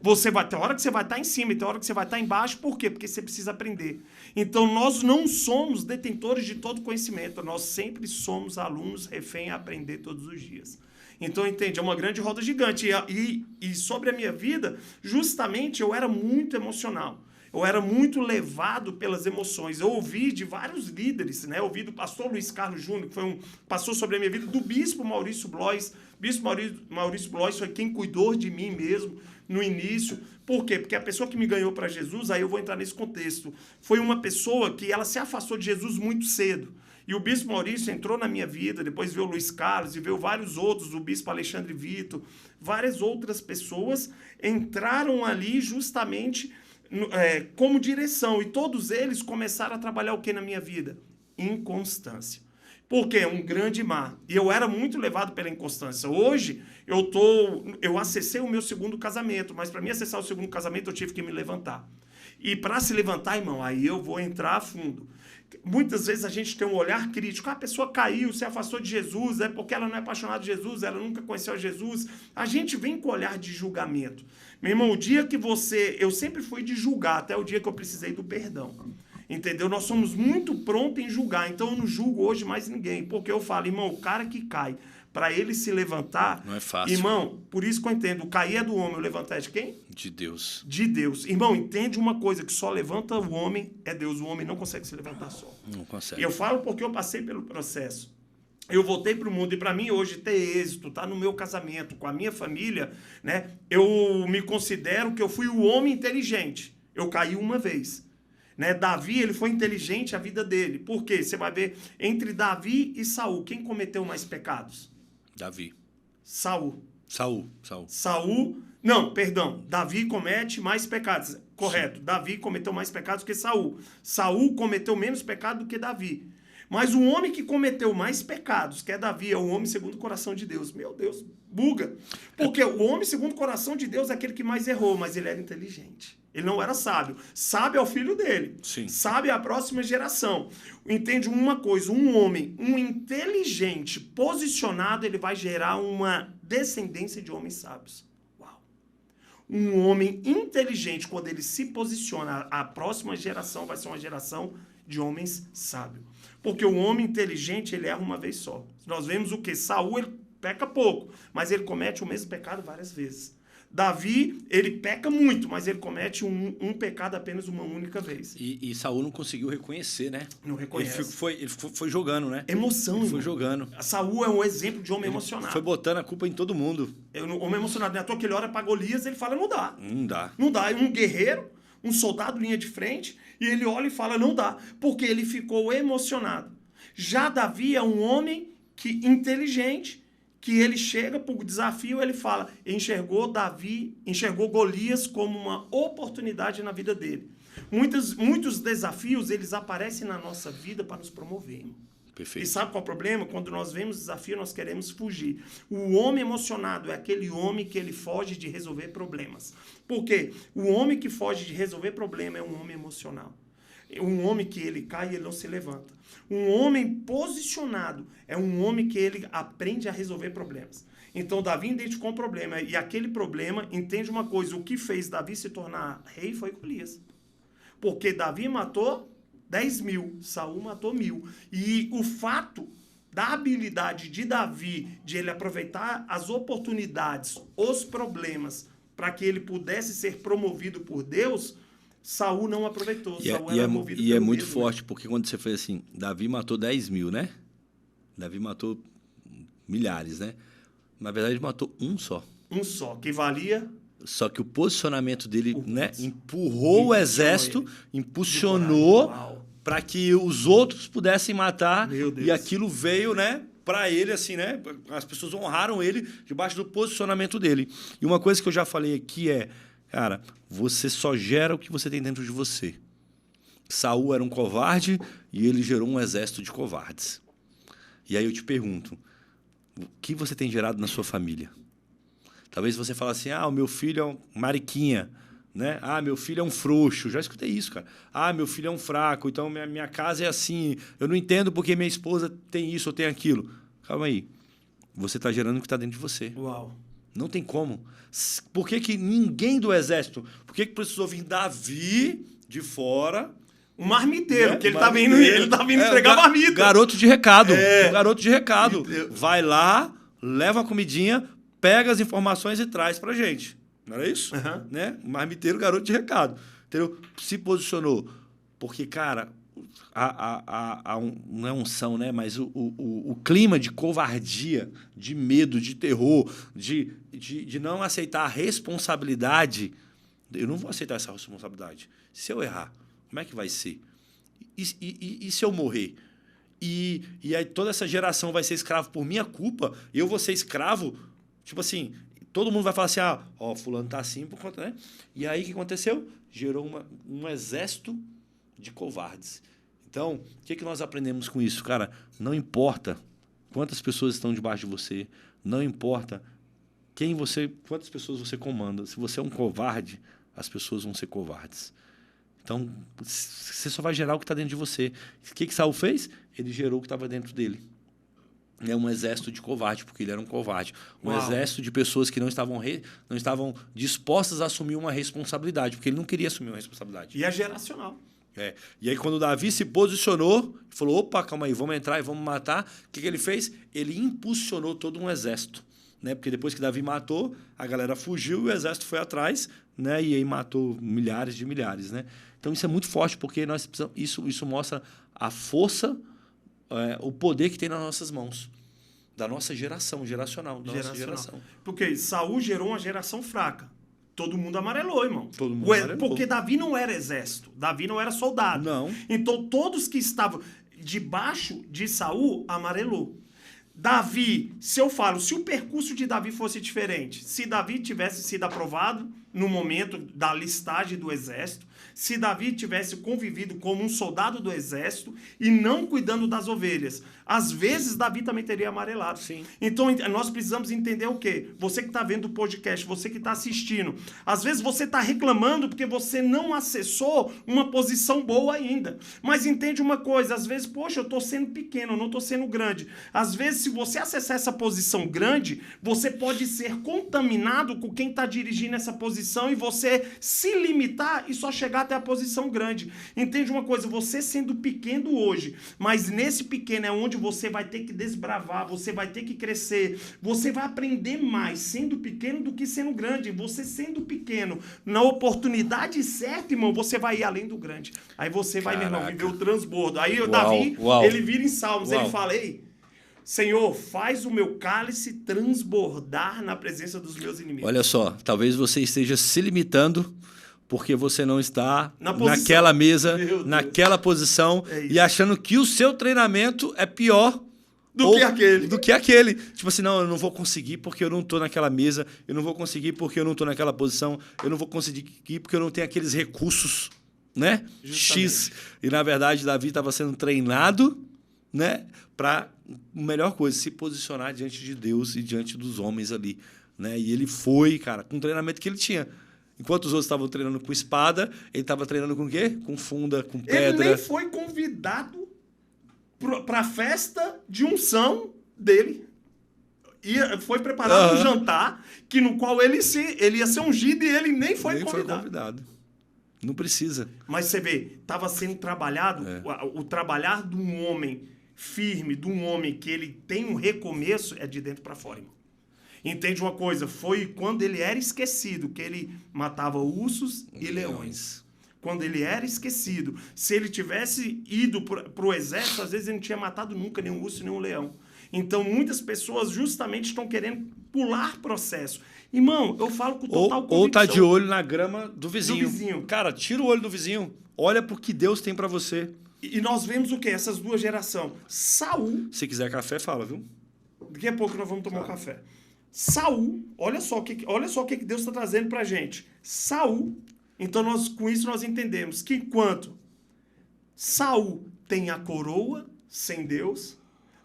Você vai ter hora que você vai estar em cima e tem hora que você vai estar embaixo. Por quê? Porque você precisa aprender. Então, nós não somos detentores de todo conhecimento. Nós sempre somos alunos refém a aprender todos os dias. Então, entende? É uma grande roda gigante. E sobre a minha vida, justamente, eu era muito emocional. Eu era muito levado pelas emoções. Eu ouvi de vários líderes, né? Eu ouvi do pastor Luiz Carlos Júnior, que passou sobre a minha vida, do bispo Maurício Blois. Bispo Maurício Blois foi quem cuidou de mim mesmo no início. Por quê? Porque a pessoa que me ganhou para Jesus, aí eu vou entrar nesse contexto, foi uma pessoa que ela se afastou de Jesus muito cedo. E o bispo Maurício entrou na minha vida, depois veio o Luiz Carlos e veio vários outros, o bispo Alexandre Vitor, várias outras pessoas entraram ali justamente como direção. E todos eles começaram a trabalhar o que na minha vida? Inconstância. Porque é um grande mar. E eu era muito levado pela inconstância. Hoje, eu acessei o meu segundo casamento, mas para mim acessar o segundo casamento eu tive que me levantar. E para se levantar, irmão, aí eu vou entrar a fundo. Muitas vezes a gente tem um olhar crítico. A pessoa caiu, se afastou de Jesus, é porque ela não é apaixonada de Jesus, ela nunca conheceu Jesus. A gente vem com olhar de julgamento. Meu irmão, o dia que eu sempre fui de julgar, até o dia que eu precisei do perdão. Entendeu? Nós somos muito prontos em julgar, então eu não julgo hoje mais ninguém. Porque eu falo, irmão, o cara que cai, para ele se levantar... Não é fácil. Irmão, por isso que eu entendo, o cair é do homem, o levantar é de quem? De Deus. De Deus. Irmão, entende uma coisa, que só levanta o homem é Deus. O homem não consegue se levantar só. Não consegue. E eu falo porque eu passei pelo processo. Eu voltei para o mundo e para mim hoje ter êxito, tá no meu casamento, com a minha família, né? Eu me considero que eu fui o homem inteligente. Eu caí uma vez. Né? Davi, ele foi inteligente a vida dele. Por quê? Você vai ver, entre Davi e Saul, quem cometeu mais pecados? Davi. Saul. Não, perdão. Davi comete mais pecados. Correto. Sim. Davi cometeu mais pecados que Saul. Saul cometeu menos pecado do que Davi. Mas o homem que cometeu mais pecados, que é Davi, é o homem segundo o coração de Deus. Meu Deus, buga. Porque o homem segundo o coração de Deus é aquele que mais errou, mas ele era inteligente. Ele não era sábio. Sábio é o filho dele. Sim. Sábio é a próxima geração. Entende uma coisa, um homem, um inteligente, posicionado, ele vai gerar uma descendência de homens sábios. Uau. Um homem inteligente, quando ele se posiciona, a próxima geração vai ser uma geração de homens sábios. Porque o homem inteligente, ele erra uma vez só. Nós vemos o quê? Saul, ele peca pouco, mas ele comete o mesmo pecado várias vezes. Davi, ele peca muito, mas ele comete um pecado apenas uma única vez. E Saul não conseguiu reconhecer, né? Não reconhece. Ele foi jogando, né? Emoção. Ele foi jogando. Saul é um exemplo de homem emocionado. Foi botando a culpa em todo mundo. Homem emocionado. Não é à toa que ele olha para Golias e ele fala, não dá. Não dá. Não dá. Um guerreiro, um soldado linha de frente, e ele olha e fala, não dá. Porque ele ficou emocionado. Já Davi é um homem inteligente, que ele chega para o desafio, ele fala, enxergou Golias como uma oportunidade na vida dele. Muitos desafios, eles aparecem na nossa vida para nos promover. Perfeito. E sabe qual é o problema? Quando nós vemos desafio, nós queremos fugir. O homem emocionado é aquele homem que ele foge de resolver problemas. Por quê? O homem que foge de resolver problema é um homem emocional. Um homem que ele cai e ele não se levanta. Um homem posicionado é um homem que ele aprende a resolver problemas. Então, Davi identificou um problema. E aquele problema, entende uma coisa, o que fez Davi se tornar rei foi Golias. Porque Davi matou 10.000, Saul matou 1.000. E o fato da habilidade de Davi, de ele aproveitar as oportunidades, os problemas, para que ele pudesse ser promovido por Deus, Saul não aproveitou. Saul era movido e é muito medo, forte, porque quando você fez assim, Davi matou 10.000, né? Davi matou milhares, né? Na verdade, ele matou um só. Um só, que valia... Só que o posicionamento dele, né, empurrou o exército, impulsionou para que os outros pudessem matar. E aquilo veio, né, para ele, assim, né? As pessoas honraram ele debaixo do posicionamento dele. E uma coisa que eu já falei aqui é, cara, você só gera o que você tem dentro de você. Saul era um covarde e ele gerou um exército de covardes. E aí eu te pergunto, o que você tem gerado na sua família? Talvez você fale assim, o meu filho é um mariquinha, né? Meu filho é um frouxo. Já escutei isso, cara. Meu filho é um fraco, então minha casa é assim. Eu não entendo porque minha esposa tem isso ou tem aquilo. Calma aí. Você está gerando o que está dentro de você. Uau. Não tem como. Por que ninguém do exército? Por que precisou vir Davi de fora? Um marmiteiro, né? Que ele tá vindo entregar marmita. Garoto de recado. Um garoto de recado. Vai lá, leva a comidinha, pega as informações e traz pra gente. Não era isso? Uhum. Né? Marmiteiro, garoto de recado. Entendeu? Se posicionou. Porque, cara, não é unção, né? Mas o clima de covardia, de medo, de terror, de não aceitar a responsabilidade. Eu não vou aceitar essa responsabilidade. Se eu errar, como é que vai ser? E se eu morrer? E aí toda essa geração vai ser escravo por minha culpa, e eu vou ser escravo, tipo assim, todo mundo vai falar assim, fulano tá assim por conta, né? E aí o que aconteceu? Gerou um exército de covardes. Então, o que nós aprendemos com isso? Cara, não importa quantas pessoas estão debaixo de você, não importa quantas pessoas você comanda. Se você é um covarde, as pessoas vão ser covardes. Então, você só vai gerar o que está dentro de você. O que Saul fez? Ele gerou o que estava dentro dele. É um exército de covarde, porque ele era um covarde. Exército de pessoas que não estavam dispostas a assumir uma responsabilidade, porque ele não queria assumir uma responsabilidade. E é geracional. E aí, quando Davi se posicionou, falou, opa, calma aí, vamos entrar e vamos matar, o que ele fez? Ele impulsionou todo um exército. Né? Porque depois que Davi matou, a galera fugiu e o exército foi atrás, né? E aí matou milhares de milhares. Né? Então, isso é muito forte, porque nós precisamos, isso mostra a força, o poder que tem nas nossas mãos. Da nossa geracional. Nossa geração. Porque Saul gerou uma geração fraca. Todo mundo amarelou, irmão. Todo mundo amarelou. Porque Davi não era exército. Davi não era soldado. Não. Então, todos que estavam debaixo de Saul amarelou. Davi, se o percurso de Davi fosse diferente, se Davi tivesse sido aprovado no momento da listagem do exército, se Davi tivesse convivido como um soldado do exército e não cuidando das ovelhas, às vezes Davi também teria amarelado. Sim. Então, nós precisamos entender o quê? Você que está vendo o podcast, você que está assistindo, às vezes você está reclamando porque você não acessou uma posição boa ainda. Mas entende uma coisa, às vezes, poxa, eu estou sendo pequeno, eu não estou sendo grande. Às vezes, se você acessar essa posição grande, você pode ser contaminado com quem está dirigindo essa posição e você se limitar e só chegar até a posição grande. Entende uma coisa, você sendo pequeno hoje, mas nesse pequeno é onde você vai ter que desbravar, você vai ter que crescer, você vai aprender mais sendo pequeno do que sendo grande. Você sendo pequeno, na oportunidade certa, irmão, você vai ir além do grande. Aí você vai, meu irmão, viver o transbordo. Aí Davi, ele vira em Salmos, ele fala, ei, Senhor, faz o meu cálice transbordar na presença dos meus inimigos. Olha só, talvez você esteja se limitando porque você não está naquela mesa, naquela posição e achando que o seu treinamento é pior Do que aquele. Tipo assim, não, eu não vou conseguir porque eu não tô naquela mesa, eu não vou conseguir porque eu não tô naquela posição, eu não vou conseguir porque eu não tenho aqueles recursos, né? Justamente. X. E, na verdade, Davi estava sendo treinado, né? Para a melhor coisa, se posicionar diante de Deus e diante dos homens ali, né? E ele foi, cara, com o treinamento que ele tinha. Enquanto os outros estavam treinando com espada, ele estava treinando com o quê? Com funda, com pedra. Ele nem foi convidado para a festa de unção dele. Foi preparado um jantar no qual ele ia ser ungido e ele nem foi convidado. Não precisa. Mas você vê, estava sendo trabalhado, o trabalhar de um homem firme, de um homem que ele tem um recomeço, é de dentro para fora, irmão. Entende uma coisa? Foi quando ele era esquecido que ele matava ursos e leões. Quando ele era esquecido. Se ele tivesse ido para o exército, às vezes ele não tinha matado nunca nenhum urso nem um leão. Então, muitas pessoas justamente estão querendo pular processo. Irmão, eu falo com total convicção. Ou tá de olho na grama do vizinho. Cara, tira o olho do vizinho. Olha pro que Deus tem para você. E nós vemos o quê? Essas duas gerações. Saul... Se quiser café, fala, viu? Daqui a pouco nós vamos tomar um café. Saul, olha só o que Deus está trazendo para a gente. Saul, então com isso nós entendemos que enquanto Saul tem a coroa sem Deus,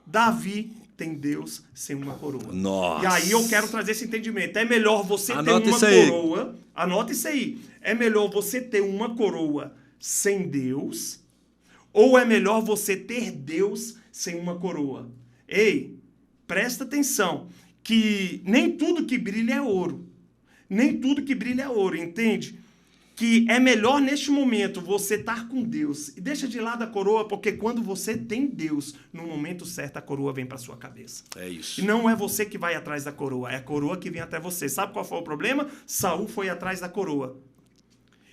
Davi tem Deus sem uma coroa. Nossa. E aí eu quero trazer esse entendimento. É melhor você ter uma coroa. Anota isso aí. É melhor você ter uma coroa sem Deus, ou é melhor você ter Deus sem uma coroa? Ei, presta atenção. Que nem tudo que brilha é ouro. Nem tudo que brilha é ouro, entende? Que é melhor neste momento você estar com Deus. E deixa de lado a coroa, porque quando você tem Deus, no momento certo a coroa vem para sua cabeça. É isso. E não é você que vai atrás da coroa, é a coroa que vem até você. Sabe qual foi o problema? Saul foi atrás da coroa.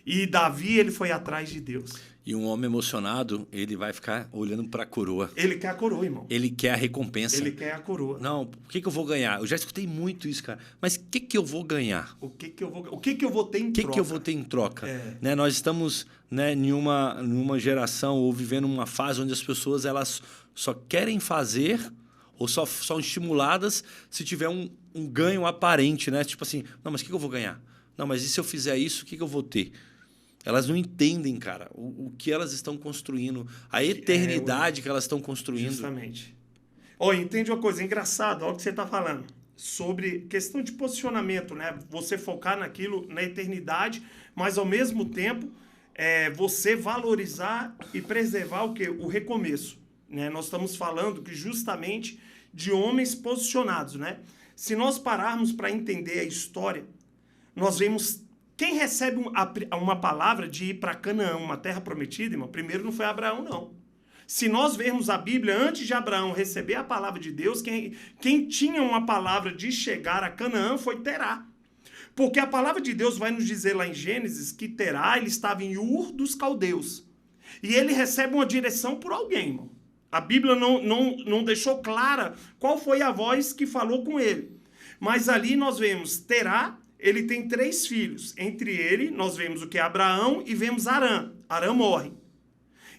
E Davi, ele foi atrás de Deus. E um homem emocionado, ele vai ficar olhando para a coroa. Ele quer a coroa, irmão. Ele quer a recompensa. Ele quer a coroa. Não, o que eu vou ganhar? Eu já escutei muito isso, cara. Mas o que eu vou ganhar? O que eu vou ter em troca? O que eu vou ter em troca? Né, nós estamos, né, em uma geração ou vivendo uma fase onde as pessoas elas só querem fazer ou só são estimuladas se tiver um ganho aparente, né? Tipo assim, não, mas o que eu vou ganhar? Não, mas e se eu fizer isso, o que eu vou ter? Elas não entendem, cara, o que elas estão construindo, a eternidade que elas estão construindo. Justamente. Entende uma coisa engraçada, olha o que você está falando, sobre questão de posicionamento, né? Você focar naquilo, na eternidade, mas ao mesmo tempo você valorizar e preservar o quê? O recomeço. Né? Nós estamos falando que justamente de homens posicionados, né? Se nós pararmos para entender a história, nós vemos quem recebe uma palavra de ir para Canaã, uma terra prometida, irmão, primeiro não foi Abraão, não. Se nós vermos a Bíblia, antes de Abraão receber a palavra de Deus, quem tinha uma palavra de chegar a Canaã foi Terá. Porque a palavra de Deus vai nos dizer lá em Gênesis que Terá, ele estava em Ur dos Caldeus. E ele recebe uma direção por alguém, irmão. A Bíblia não deixou clara qual foi a voz que falou com ele. Mas ali nós vemos Terá, ele tem 3 filhos. Entre ele, nós vemos o que é Abraão e vemos Arã. Arã morre.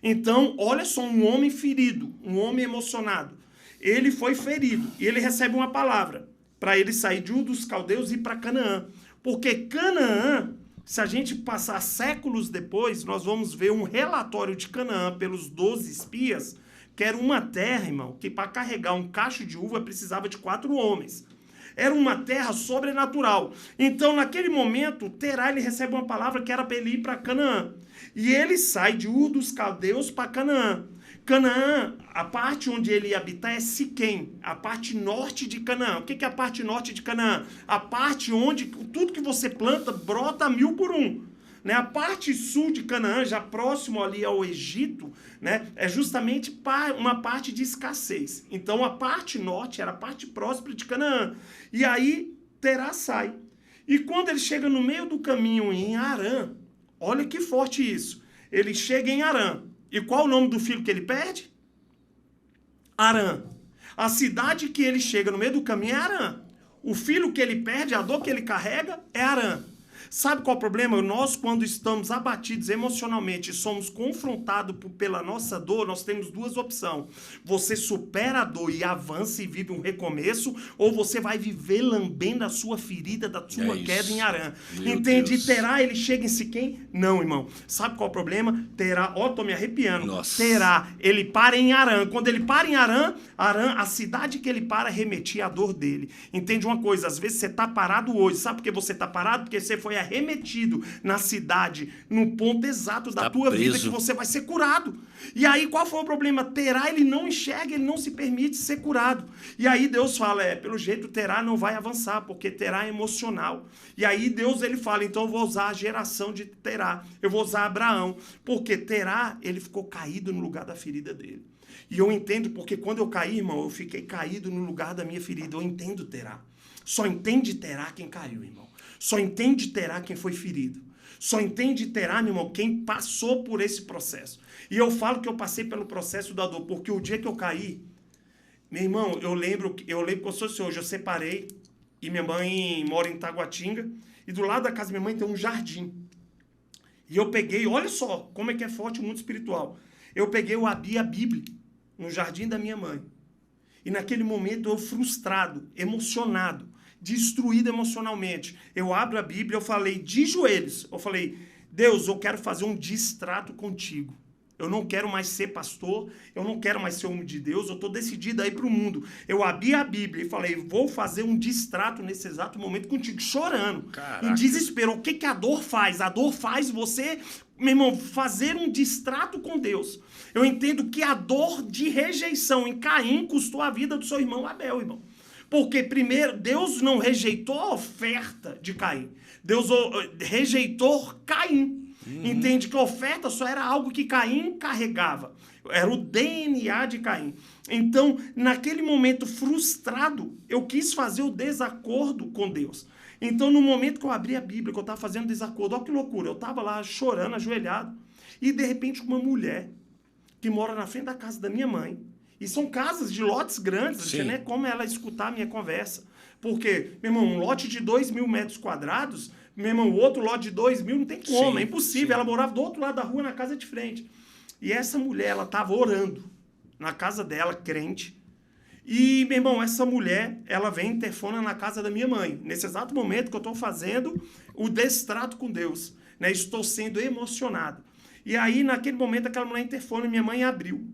Então, olha só, um homem ferido, um homem emocionado. Ele foi ferido e ele recebe uma palavra para ele sair de Ur dos Caldeus e ir para Canaã. Porque Canaã, se a gente passar séculos depois, nós vamos ver um relatório de Canaã pelos 12 espias, que era uma terra, irmão, que para carregar um cacho de uva precisava de 4 homens. Era uma terra sobrenatural. Então, naquele momento, Terá, ele recebe uma palavra que era para ele ir para Canaã. E ele sai de Ur dos Caldeus para Canaã. Canaã, a parte onde ele ia habitar é Siquém, a parte norte de Canaã. O que é a parte norte de Canaã? A parte onde tudo que você planta brota a 1000 por 1. Né? A parte sul de Canaã, já próximo ali ao Egito, né? É justamente uma parte de escassez. Então, a parte norte era a parte próspera de Canaã. E aí, Terá sai. E quando ele chega no meio do caminho em Arã, olha que forte isso. Ele chega em Arã. E qual o nome do filho que ele perde? Arã. A cidade que ele chega no meio do caminho é Arã. O filho que ele perde, a dor que ele carrega, é Arã. Sabe qual é o problema? Nós, quando estamos abatidos emocionalmente e somos confrontados pela nossa dor, nós temos duas opções. Você supera a dor e avança e vive um recomeço, ou você vai viver lambendo a sua ferida da sua queda em Harã. Entende? E Terá, ele chega em Siquém? Não, irmão. Sabe qual é o problema? Terá, ó, tô me arrepiando. Nossa. Terá, ele para em Harã. Quando ele para em Harã, a cidade que ele para remetia a dor dele. Entende uma coisa? Às vezes você tá parado hoje. Sabe por que você tá parado? Porque você foi arremetido na cidade, no ponto exato da tua vida que você vai ser curado. E aí, qual foi o problema? Terá, ele não enxerga, ele não se permite ser curado. E aí Deus fala, pelo jeito Terá não vai avançar, porque Terá é emocional. E aí Deus, ele fala, então eu vou usar a geração de Terá, eu vou usar Abraão, porque Terá, ele ficou caído no lugar da ferida dele. E eu entendo, porque quando eu caí, irmão, eu fiquei caído no lugar da minha ferida. Eu entendo Terá. Só entende Terá quem caiu, irmão. Só entende Terá quem foi ferido. Só entende Terá, meu irmão, quem passou por esse processo. E eu falo que eu passei pelo processo da dor, porque o dia que eu caí, meu irmão, eu lembro que eu sou assim, hoje, eu separei, e minha mãe mora em Taguatinga, e do lado da casa da minha mãe tem um jardim. E eu peguei, olha só como é que é forte o mundo espiritual. Eu peguei, eu abri a Bíblia no jardim da minha mãe. E naquele momento eu frustrado, emocionado, destruído emocionalmente. Eu abro a Bíblia, eu falei de joelhos. Eu falei, Deus, eu quero fazer um distrato contigo. Eu não quero mais ser pastor, eu não quero mais ser homem de Deus, eu estou decidido a ir para o mundo. Eu abri a Bíblia e falei, vou fazer um distrato nesse exato momento contigo, chorando. Caraca. Em desespero. O que a dor faz? A dor faz você, meu irmão, fazer um distrato com Deus. Eu entendo que a dor de rejeição em Caim custou a vida do seu irmão Abel, irmão. Porque, primeiro, Deus não rejeitou a oferta de Caim. Deus rejeitou Caim. Entende que a oferta só era algo que Caim carregava. Era o DNA de Caim. Então, naquele momento frustrado, eu quis fazer o desacordo com Deus. Então, no momento que eu abri a Bíblia, que eu estava fazendo desacordo, olha que loucura, eu estava lá chorando, ajoelhado, e de repente uma mulher que mora na frente da casa da minha mãe, e são casas de lotes grandes, não tinha nem como ela escutar a minha conversa. Porque, meu irmão, um lote de 2.000 metros quadrados, meu irmão, o outro lote de 2.000, não tem como, é impossível. Ela morava do outro lado da rua, na casa de frente. E essa mulher, ela estava orando na casa dela, crente. E, meu irmão, essa mulher, ela vem interfona na casa da minha mãe. Nesse exato momento que eu estou fazendo o destrato com Deus, né? Estou sendo emocionado. E aí, naquele momento, aquela mulher interfona e minha mãe abriu.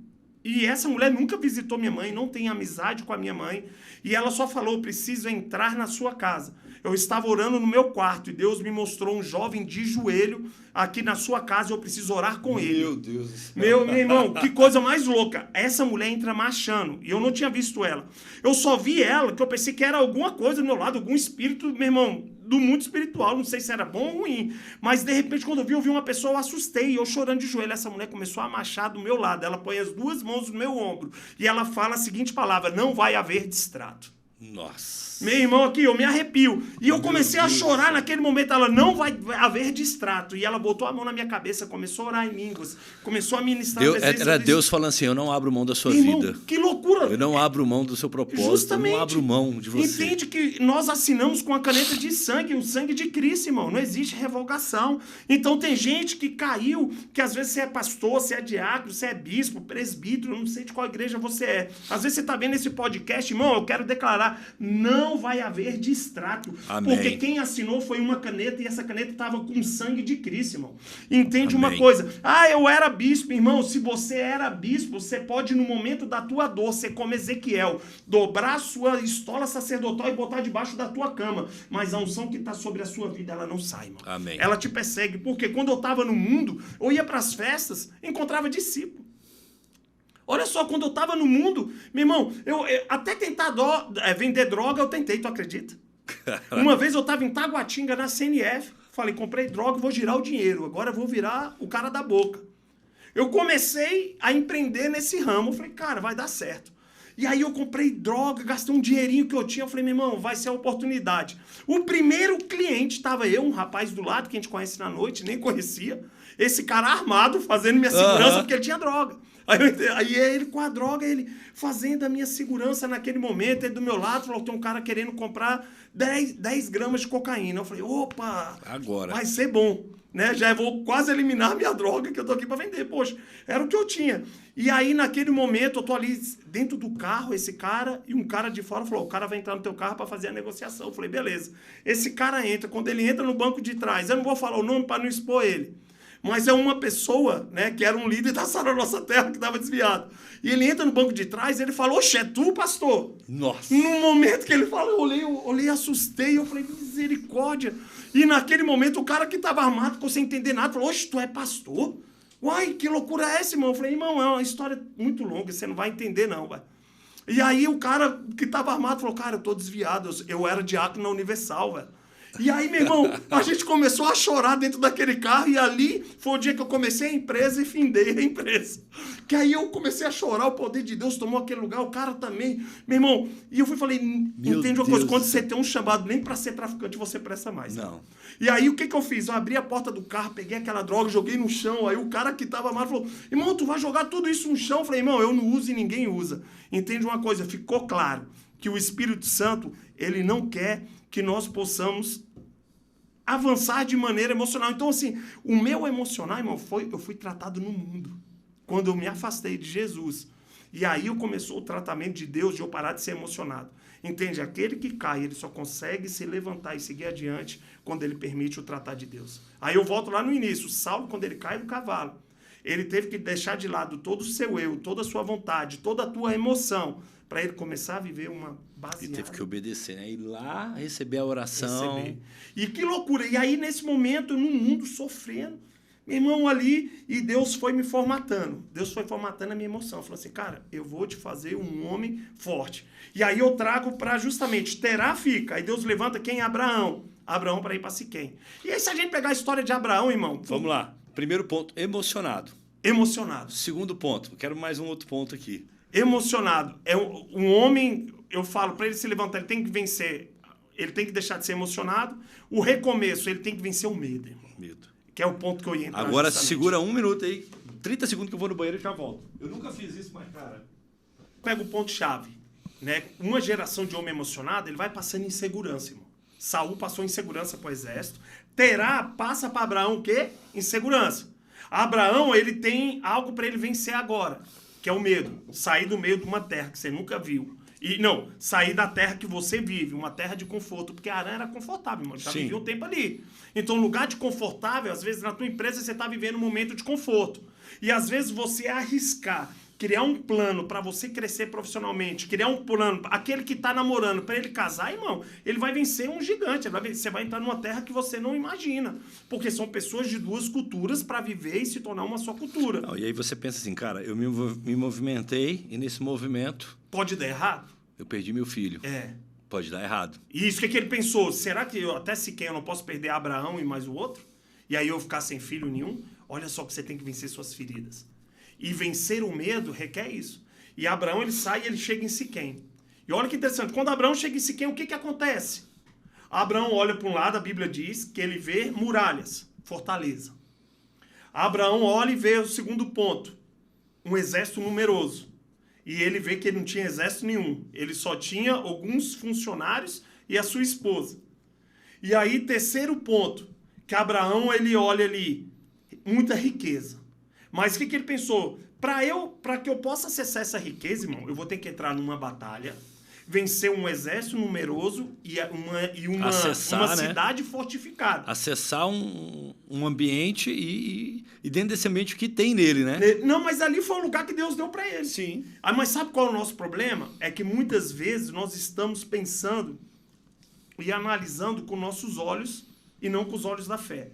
E essa mulher nunca visitou minha mãe, não tem amizade com a minha mãe. E ela só falou, preciso entrar na sua casa. Eu estava orando no meu quarto e Deus me mostrou um jovem de joelho aqui na sua casa e eu preciso orar com ele. Meu Deus. Meu irmão, que coisa mais louca. Essa mulher entra marchando e eu não tinha visto ela. Eu só vi ela, que eu pensei que era alguma coisa do meu lado, algum espírito, meu irmão, do mundo espiritual. Não sei se era bom ou ruim. Mas, de repente, quando eu vi uma pessoa, eu assustei. Eu chorando de joelho. Essa mulher começou a marchar do meu lado. Ela põe as duas mãos no meu ombro. E ela fala a seguinte palavra, não vai haver distrato. Nossa. Meu irmão, aqui, eu me arrepio. E eu comecei a chorar naquele momento. Ela, não vai haver distrato. E ela botou a mão na minha cabeça, começou a orar em línguas, começou a ministrar. Era Deus falando assim, eu não abro mão da sua irmão, vida. Que loucura. Eu não abro mão do seu propósito. Justamente. Eu não abro mão de você. Entende que nós assinamos com a caneta de sangue, o sangue de Cristo, irmão. Não existe revogação. Então tem gente que caiu, que às vezes você é pastor, você é diácono, você é bispo, presbítero, não sei de qual igreja você é. Às vezes você está vendo esse podcast, irmão, eu quero declarar, não vai haver distrato. Amém. Porque quem assinou foi uma caneta e essa caneta estava com sangue de Cristo, irmão. Entende Amém. uma coisa? Ah, eu era bispo, irmão. Se você era bispo, você pode, no momento da tua dor, ser como Ezequiel, dobrar a sua estola sacerdotal e botar debaixo da tua cama. Mas a unção que está sobre a sua vida, ela não sai, irmão. Amém. Ela te persegue. Porque quando eu estava no mundo, eu ia para as festas, encontrava discípulo. Olha só, quando eu estava no mundo, meu irmão, eu até tentar vender droga, eu tentei, tu acredita? Uma vez eu estava em Taguatinga, na CNF, falei, comprei droga, vou girar o dinheiro, agora eu vou virar o cara da boca. Eu comecei a empreender nesse ramo, eu falei, cara, vai dar certo. E aí eu comprei droga, gastei um dinheirinho que eu tinha, eu falei, meu irmão, vai ser a oportunidade. O primeiro cliente, estava eu, um rapaz do lado, que a gente conhece na noite, nem conhecia, esse cara armado, fazendo minha segurança, porque ele tinha droga. Aí ele com a droga, ele fazendo a minha segurança naquele momento, ele do meu lado, falou, tem um cara querendo comprar 10 gramas de cocaína. Eu falei, opa, agora vai ser bom. Né? Já vou quase eliminar a minha droga que eu tô aqui para vender. Poxa, era o que eu tinha. E aí, naquele momento, eu tô ali dentro do carro, esse cara, e um cara de fora falou, o cara vai entrar no teu carro para fazer a negociação. Eu falei, beleza. Esse cara entra, quando ele entra no banco de trás, eu não vou falar o nome para não expor ele, mas é uma pessoa, né, que era um líder da Sara Nossa Terra, que estava desviado. E ele entra no banco de trás e ele falou, oxe, é tu, pastor? Nossa. No momento que ele fala, eu olhei, assustei, eu falei, misericórdia. E naquele momento, o cara que estava armado, ficou sem entender nada, falou, oxe, tu é pastor? Uai, que loucura é essa, irmão? Eu falei, irmão, é uma história muito longa, você não vai entender, não, vai. E aí o cara que estava armado falou, cara, eu tô desviado, eu era diácono na Universal, velho. E aí, meu irmão, a gente começou a chorar dentro daquele carro e ali foi o dia que eu comecei a empresa e findei a empresa. Que aí eu comecei a chorar, o poder de Deus tomou aquele lugar, o cara também. Meu irmão, e eu falei, entende uma coisa, quando você tem um chamado nem para ser traficante, você presta mais. Não. E aí o que eu fiz? Eu abri a porta do carro, peguei aquela droga, joguei no chão, aí o cara que tava armado falou, irmão, tu vai jogar tudo isso no chão? Eu falei, irmão, eu não uso e ninguém usa. Entende uma coisa, ficou claro que o Espírito Santo, ele não quer que nós possamos avançar de maneira emocional. Então, assim, o meu emocional, irmão, eu fui tratado no mundo. Quando eu me afastei de Jesus. E aí começou o tratamento de Deus, de eu parar de ser emocionado. Entende? Aquele que cai, ele só consegue se levantar e seguir adiante quando ele permite o tratar de Deus. Aí eu volto lá no início. Saulo, quando ele cai do cavalo, ele teve que deixar de lado todo o seu eu, toda a sua vontade, toda a tua emoção, para ele começar a viver uma baseada. Ele teve que obedecer, né? Ir lá, receber a oração. Receber. E que loucura. E aí, nesse momento, no mundo sofrendo, meu irmão ali, e Deus foi me formatando. Deus foi formatando a minha emoção. Falou assim, cara, eu vou te fazer um homem forte. E aí eu trago para justamente, Terá fica. Aí Deus levanta quem? Abraão. Abraão para ir para Siquém. E aí, se a gente pegar a história de Abraão, irmão... Vamos lá. Primeiro ponto, emocionado. Emocionado. Segundo ponto, quero mais um outro ponto aqui. Emocionado. É um homem, eu falo, para ele se levantar, ele tem que vencer, ele tem que deixar de ser emocionado. O recomeço, ele tem que vencer o medo. Medo. Que é o ponto que eu ia entrar. Agora justamente. segura 1 minuto aí, 30 segundos que eu vou no banheiro e já volto. Eu nunca fiz isso, mas, cara... Pega o ponto-chave. Né? Uma geração de homem emocionado, ele vai passando insegurança, irmão. Saul passou insegurança para o exército. Terá passa para Abraão o quê? Insegurança. Abraão, ele tem algo para ele vencer agora, que é o medo. Sair do meio de uma terra que você nunca viu. E não, sair da terra que você vive, uma terra de conforto, porque Arã era confortável, irmão. Já vivia um tempo ali. Então, lugar de confortável, às vezes na tua empresa você está vivendo um momento de conforto. E às vezes você arriscar, criar um plano para você crescer profissionalmente, criar um plano, aquele que está namorando, para ele casar, irmão, ele vai vencer um gigante. Você vai entrar numa terra que você não imagina. Porque são pessoas de duas culturas para viver e se tornar uma só cultura. Não, e aí você pensa assim, cara, eu me movimentei e nesse movimento... Pode dar errado? Eu perdi meu filho. Pode dar errado. E isso, o que ele pensou? Será que eu, até Siquém, eu não posso perder Abraão e mais o outro? E aí eu ficar sem filho nenhum? Olha só que você tem que vencer suas feridas. E vencer o medo requer isso. E Abraão, ele sai e ele chega em Siquém. E olha que interessante. Quando Abraão chega em Siquém, o que acontece? Abraão olha para um lado, a Bíblia diz que ele vê muralhas, fortaleza. Abraão olha e vê o segundo ponto. Um exército numeroso. E ele vê que ele não tinha exército nenhum. Ele só tinha alguns funcionários e a sua esposa. E aí, terceiro ponto, que Abraão, ele olha ali, muita riqueza. Mas o que ele pensou? Para que eu possa acessar essa riqueza, irmão, eu vou ter que entrar numa batalha, vencer um exército numeroso e uma cidade fortificada. Acessar um ambiente e dentro desse ambiente o que tem nele, né? Não, mas ali foi o lugar que Deus deu para ele. Sim. Mas sabe qual é o nosso problema? É que muitas vezes nós estamos pensando e analisando com nossos olhos e não com os olhos da fé.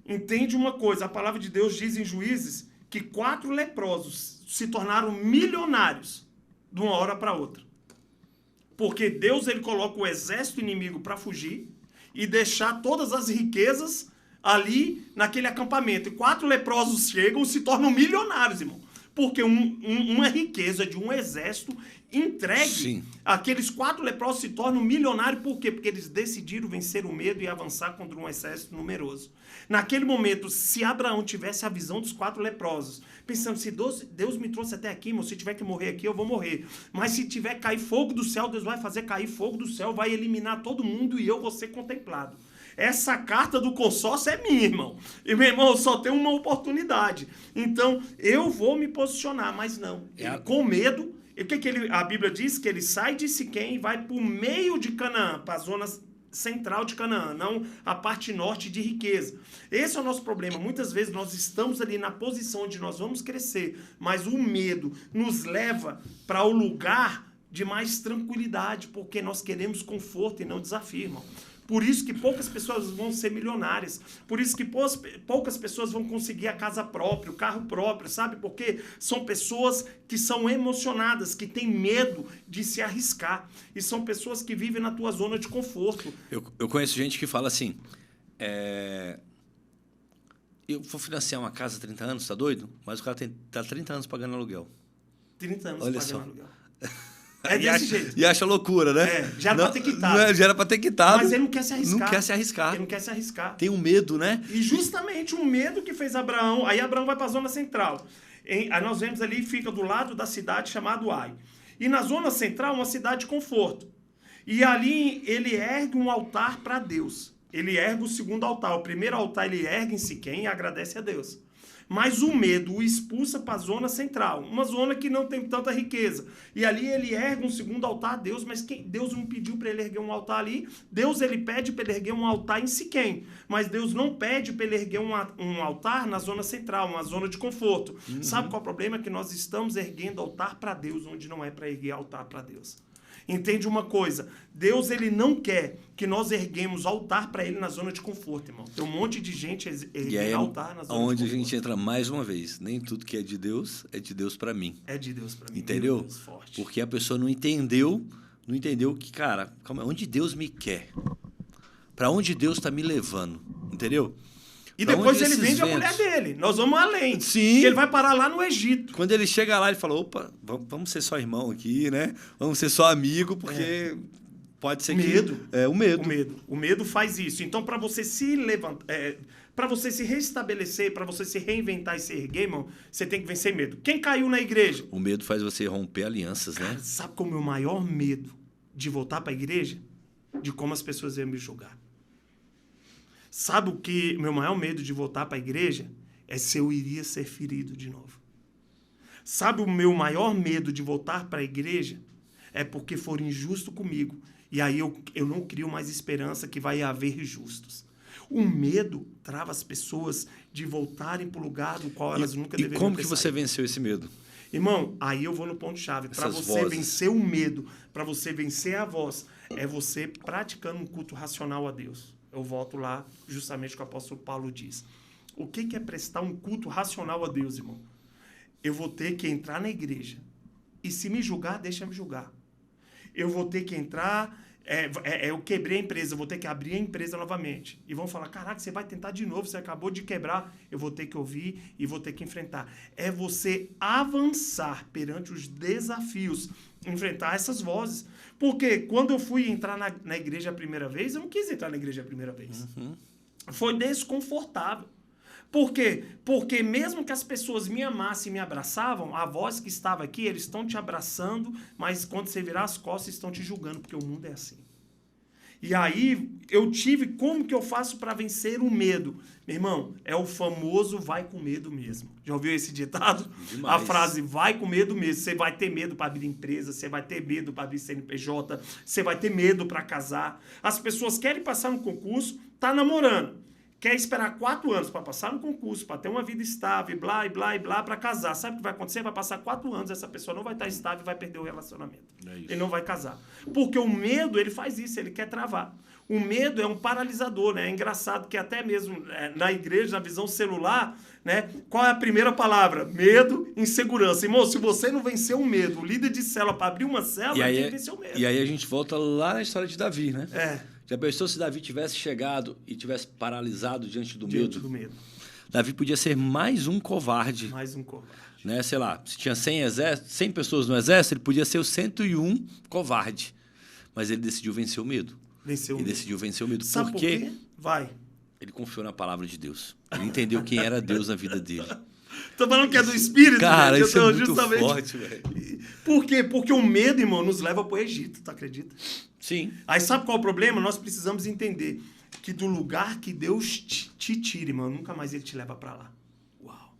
Entende uma coisa, a palavra de Deus diz em Juízes que 4 leprosos se tornaram milionários de uma hora para outra. Porque Deus, ele coloca o exército inimigo para fugir e deixar todas as riquezas ali naquele acampamento. E 4 leprosos chegam e se tornam milionários, irmão. Porque uma riqueza de um exército entregue, Sim. aqueles 4 leprosos se tornam milionários. Por quê? Porque eles decidiram vencer o medo e avançar contra um exército numeroso. Naquele momento, se Abraão tivesse a visão dos 4 leprosos, pensando, se Deus me trouxe até aqui, irmão, se tiver que morrer aqui, eu vou morrer. Mas se tiver que cair fogo do céu, Deus vai fazer cair fogo do céu, vai eliminar todo mundo e eu vou ser contemplado. Essa carta do consórcio é minha, irmão. E, meu irmão, eu só tenho uma oportunidade. Então, eu vou me posicionar, mas não. Com medo, o que a Bíblia diz? Que ele sai de Siquém e vai para o meio de Canaã, para a zona central de Canaã, não a parte norte de riqueza. Esse é o nosso problema. Muitas vezes nós estamos ali na posição onde nós vamos crescer, mas o medo nos leva para o lugar de mais tranquilidade, porque nós queremos conforto e não desafio, irmão. Por isso que poucas pessoas vão ser milionárias. Por isso que poucas pessoas vão conseguir a casa própria, o carro próprio, sabe? Porque são pessoas que são emocionadas, que têm medo de se arriscar. E são pessoas que vivem na tua zona de conforto. Eu conheço gente que fala assim, eu vou financiar uma casa há 30 anos, tá doido? Mas o cara tá 30 anos pagando aluguel. 30 anos Olha pagando só. aluguel. É desse jeito. E acha loucura, né? Já era pra ter quitado. Já era pra ter quitado. Mas ele não quer se arriscar. Não quer se arriscar. Ele não quer se arriscar. Tem um medo, né? E justamente o medo que fez Abraão... Aí Abraão vai para a zona central. Aí nós vemos ali, fica do lado da cidade chamada Ai. E na zona central, uma cidade de conforto. E ali ele ergue um altar para Deus. Ele ergue o segundo altar. O primeiro altar ele ergue em Siquém e agradece a Deus. Mas o medo o expulsa para a zona central, uma zona que não tem tanta riqueza. E ali ele ergue um segundo altar a Deus, mas Deus não pediu para ele erguer um altar ali. Deus ele pede para ele erguer um altar em Siquém, mas Deus não pede para ele erguer um altar na zona central, uma zona de conforto. Uhum. Sabe qual é o problema? Que nós estamos erguendo altar para Deus, onde não é para erguer altar para Deus. Entende uma coisa? Deus ele não quer que nós erguemos altar para ele na zona de conforto, irmão. Tem um monte de gente erguendo altar na zona de conforto. Onde a gente entra mais uma vez. Nem tudo que é de Deus para mim. É de Deus para mim. Entendeu? Deus, forte. Porque a pessoa não entendeu que, cara, calma, onde Deus me quer? Para onde Deus está me levando? Entendeu? E depois ele vende a mulher dele. Nós vamos além. Sim. Ele vai parar lá no Egito. Quando ele chega lá, ele fala, opa, vamos ser só irmão aqui, né? Vamos ser só amigo, porque pode ser medo. O medo. O medo faz isso. Então, para você se levantar, para você se restabelecer, para você se reinventar e se erguer, irmão, você tem que vencer medo. Quem caiu na igreja? O medo faz você romper alianças, né? Cara, sabe qual é o meu maior medo de voltar para a igreja? De como as pessoas iam me julgar. Sabe o que meu maior medo de voltar para a igreja? É se eu iria ser ferido de novo. Sabe o meu maior medo de voltar para a igreja? É porque for injusto comigo. E aí eu não crio mais esperança que vai haver justos. O medo trava as pessoas de voltarem para o lugar do qual elas nunca deveriam ter. E como que você venceu esse medo? Irmão, aí eu vou no ponto-chave. Para você vencer o medo, para você vencer a voz, é você praticando um culto racional a Deus. Eu volto lá justamente o que o apóstolo Paulo diz. O que é prestar um culto racional a Deus, irmão? Eu vou ter que entrar na igreja. E se me julgar, deixa me julgar. Eu vou ter que entrar... eu quebrei a empresa, eu vou ter que abrir a empresa novamente. E vão falar, caraca, você vai tentar de novo, você acabou de quebrar. Eu vou ter que ouvir e vou ter que enfrentar. É você avançar perante os desafios, enfrentar essas vozes. Porque quando eu fui entrar na igreja a primeira vez, eu não quis entrar na igreja a primeira vez. Uhum. Foi desconfortável. Por quê? Porque mesmo que as pessoas me amassem e me abraçavam, a voz que estava aqui, eles estão te abraçando, mas quando você virar as costas, estão te julgando, porque o mundo é assim. E aí, eu tive como que eu faço para vencer o medo? Meu irmão, é o famoso vai com medo mesmo. Já ouviu esse ditado? Demais. A frase vai com medo mesmo. Você vai ter medo para abrir empresa, você vai ter medo para abrir CNPJ, você vai ter medo para casar. As pessoas querem passar no concurso, tá namorando. Quer esperar 4 anos para passar no concurso, para ter uma vida estável, blá, e blá, e blá, para casar. Sabe o que vai acontecer? Vai passar 4 anos, essa pessoa não vai estar estável e vai perder o relacionamento. Ele não vai casar. Porque o medo, ele faz isso, ele quer travar. O medo é um paralisador, né? É engraçado que até mesmo na igreja, na visão celular, né? Qual é a primeira palavra? Medo, insegurança. Irmão, se você não vencer o medo, o líder de célula para abrir uma célula, tem que vencer o medo. E aí a gente volta lá na história de Davi, né? Já pensou se Davi tivesse chegado e tivesse paralisado diante do Diante do medo. Davi podia ser mais um covarde. Mais um covarde. Né? Sei lá, se tinha 100 pessoas no exército, ele podia ser o 101 covarde. Mas ele decidiu vencer o medo. Decidiu vencer o medo. Sabe por quê? Vai. Ele confiou na palavra de Deus. Ele entendeu quem era Deus na vida dele. Tô falando que é do Espírito, cara, velho. Isso é muito forte, velho. Por quê? Porque o medo, irmão, nos leva pro Egito, tu acredita? Sim. Aí sabe qual é o problema? Nós precisamos entender que do lugar que Deus te tira, irmão, nunca mais ele te leva para lá. Uau.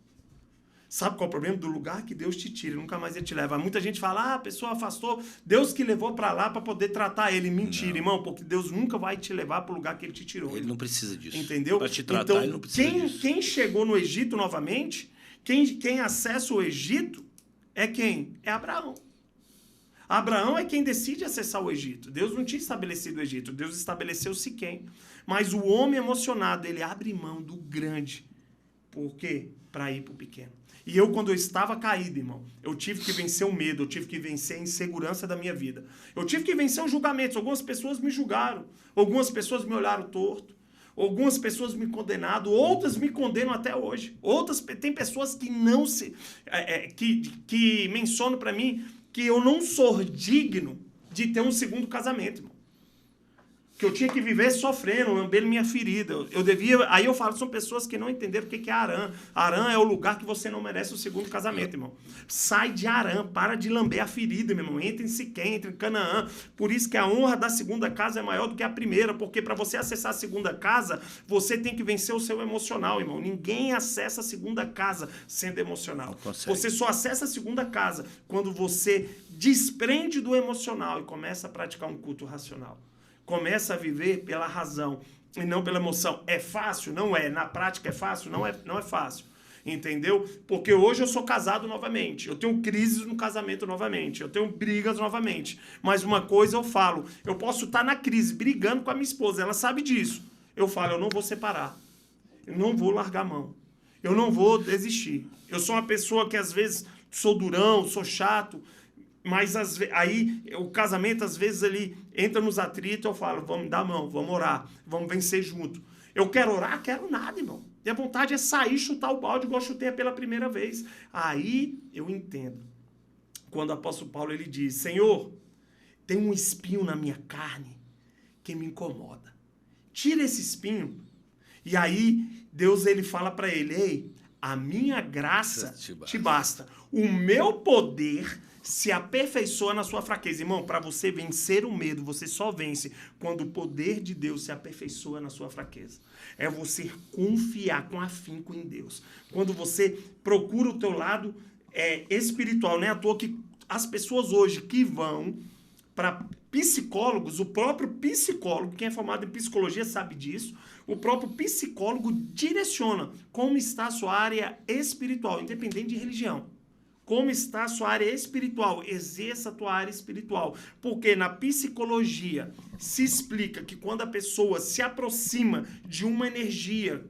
Sabe qual é o problema? Do lugar que Deus te tira, nunca mais ele te leva. Muita gente fala, a pessoa afastou, Deus que levou para lá para poder tratar ele. Mentira, irmão, porque Deus nunca vai te levar para o lugar que ele te tirou. Ele não precisa disso. Entendeu? Para te tratar, então, ele não precisa disso. Quem chegou no Egito novamente, quem acessa o Egito é quem? É Abraão. Abraão é quem decide acessar o Egito. Deus não tinha estabelecido o Egito, Deus estabeleceu Siquém. Mas o homem emocionado, ele abre mão do grande. Por quê? Para ir para o pequeno. E eu, quando eu estava caído, irmão, eu tive que vencer o medo, eu tive que vencer a insegurança da minha vida. Eu tive que vencer os julgamentos. Algumas pessoas me julgaram, algumas pessoas me olharam torto, algumas pessoas me condenaram, outras me condenam até hoje. Tem pessoas que não se... que mencionam para mim que eu não sou digno de ter um segundo casamento, irmão. Que eu tinha que viver sofrendo, lambendo minha ferida. Aí eu falo, são pessoas que não entenderam o que é Harã. Harã é o lugar que você não merece o segundo casamento, irmão. Sai de Harã, para de lamber a ferida, meu irmão. Entra em Siquém, entra em Canaã. Por isso que a honra da segunda casa é maior do que a primeira, porque para você acessar a segunda casa, você tem que vencer o seu emocional, irmão. Ninguém acessa a segunda casa sendo emocional. Você só acessa a segunda casa quando você desprende do emocional e começa a praticar um culto racional. Começa a viver pela razão e não pela emoção. É fácil? Não é. Na prática é fácil? Não é fácil. Entendeu? Porque hoje eu sou casado novamente. Eu tenho crises no casamento novamente. Eu tenho brigas novamente. Mas uma coisa eu falo. Eu posso estar na crise, brigando com a minha esposa. Ela sabe disso. Eu falo, eu não vou separar. Eu não vou largar a mão. Eu não vou desistir. Eu sou uma pessoa que às vezes sou durão, sou chato. Mas aí o casamento, às vezes, ele entra nos atritos, eu falo, vamos dar a mão, vamos orar, vamos vencer junto. Eu quero orar? Quero nada, irmão. Minha vontade é sair, chutar o balde, igual eu chutei pela primeira vez. Aí eu entendo. Quando o apóstolo Paulo ele diz, Senhor, tem um espinho na minha carne que me incomoda. Tira esse espinho. E aí Deus ele fala para ele, ei, a minha graça te basta. O meu poder se aperfeiçoa na sua fraqueza. Irmão, para você vencer o medo, você só vence quando o poder de Deus se aperfeiçoa na sua fraqueza. É você confiar com afinco em Deus. Quando você procura o teu lado espiritual, não é à toa que as pessoas hoje que vão para psicólogos, o próprio psicólogo, quem é formado em psicologia sabe disso, o próprio psicólogo direciona como está a sua área espiritual, independente de religião. Como está a sua área espiritual? Exerça a tua área espiritual. Porque na psicologia se explica que quando a pessoa se aproxima de uma energia,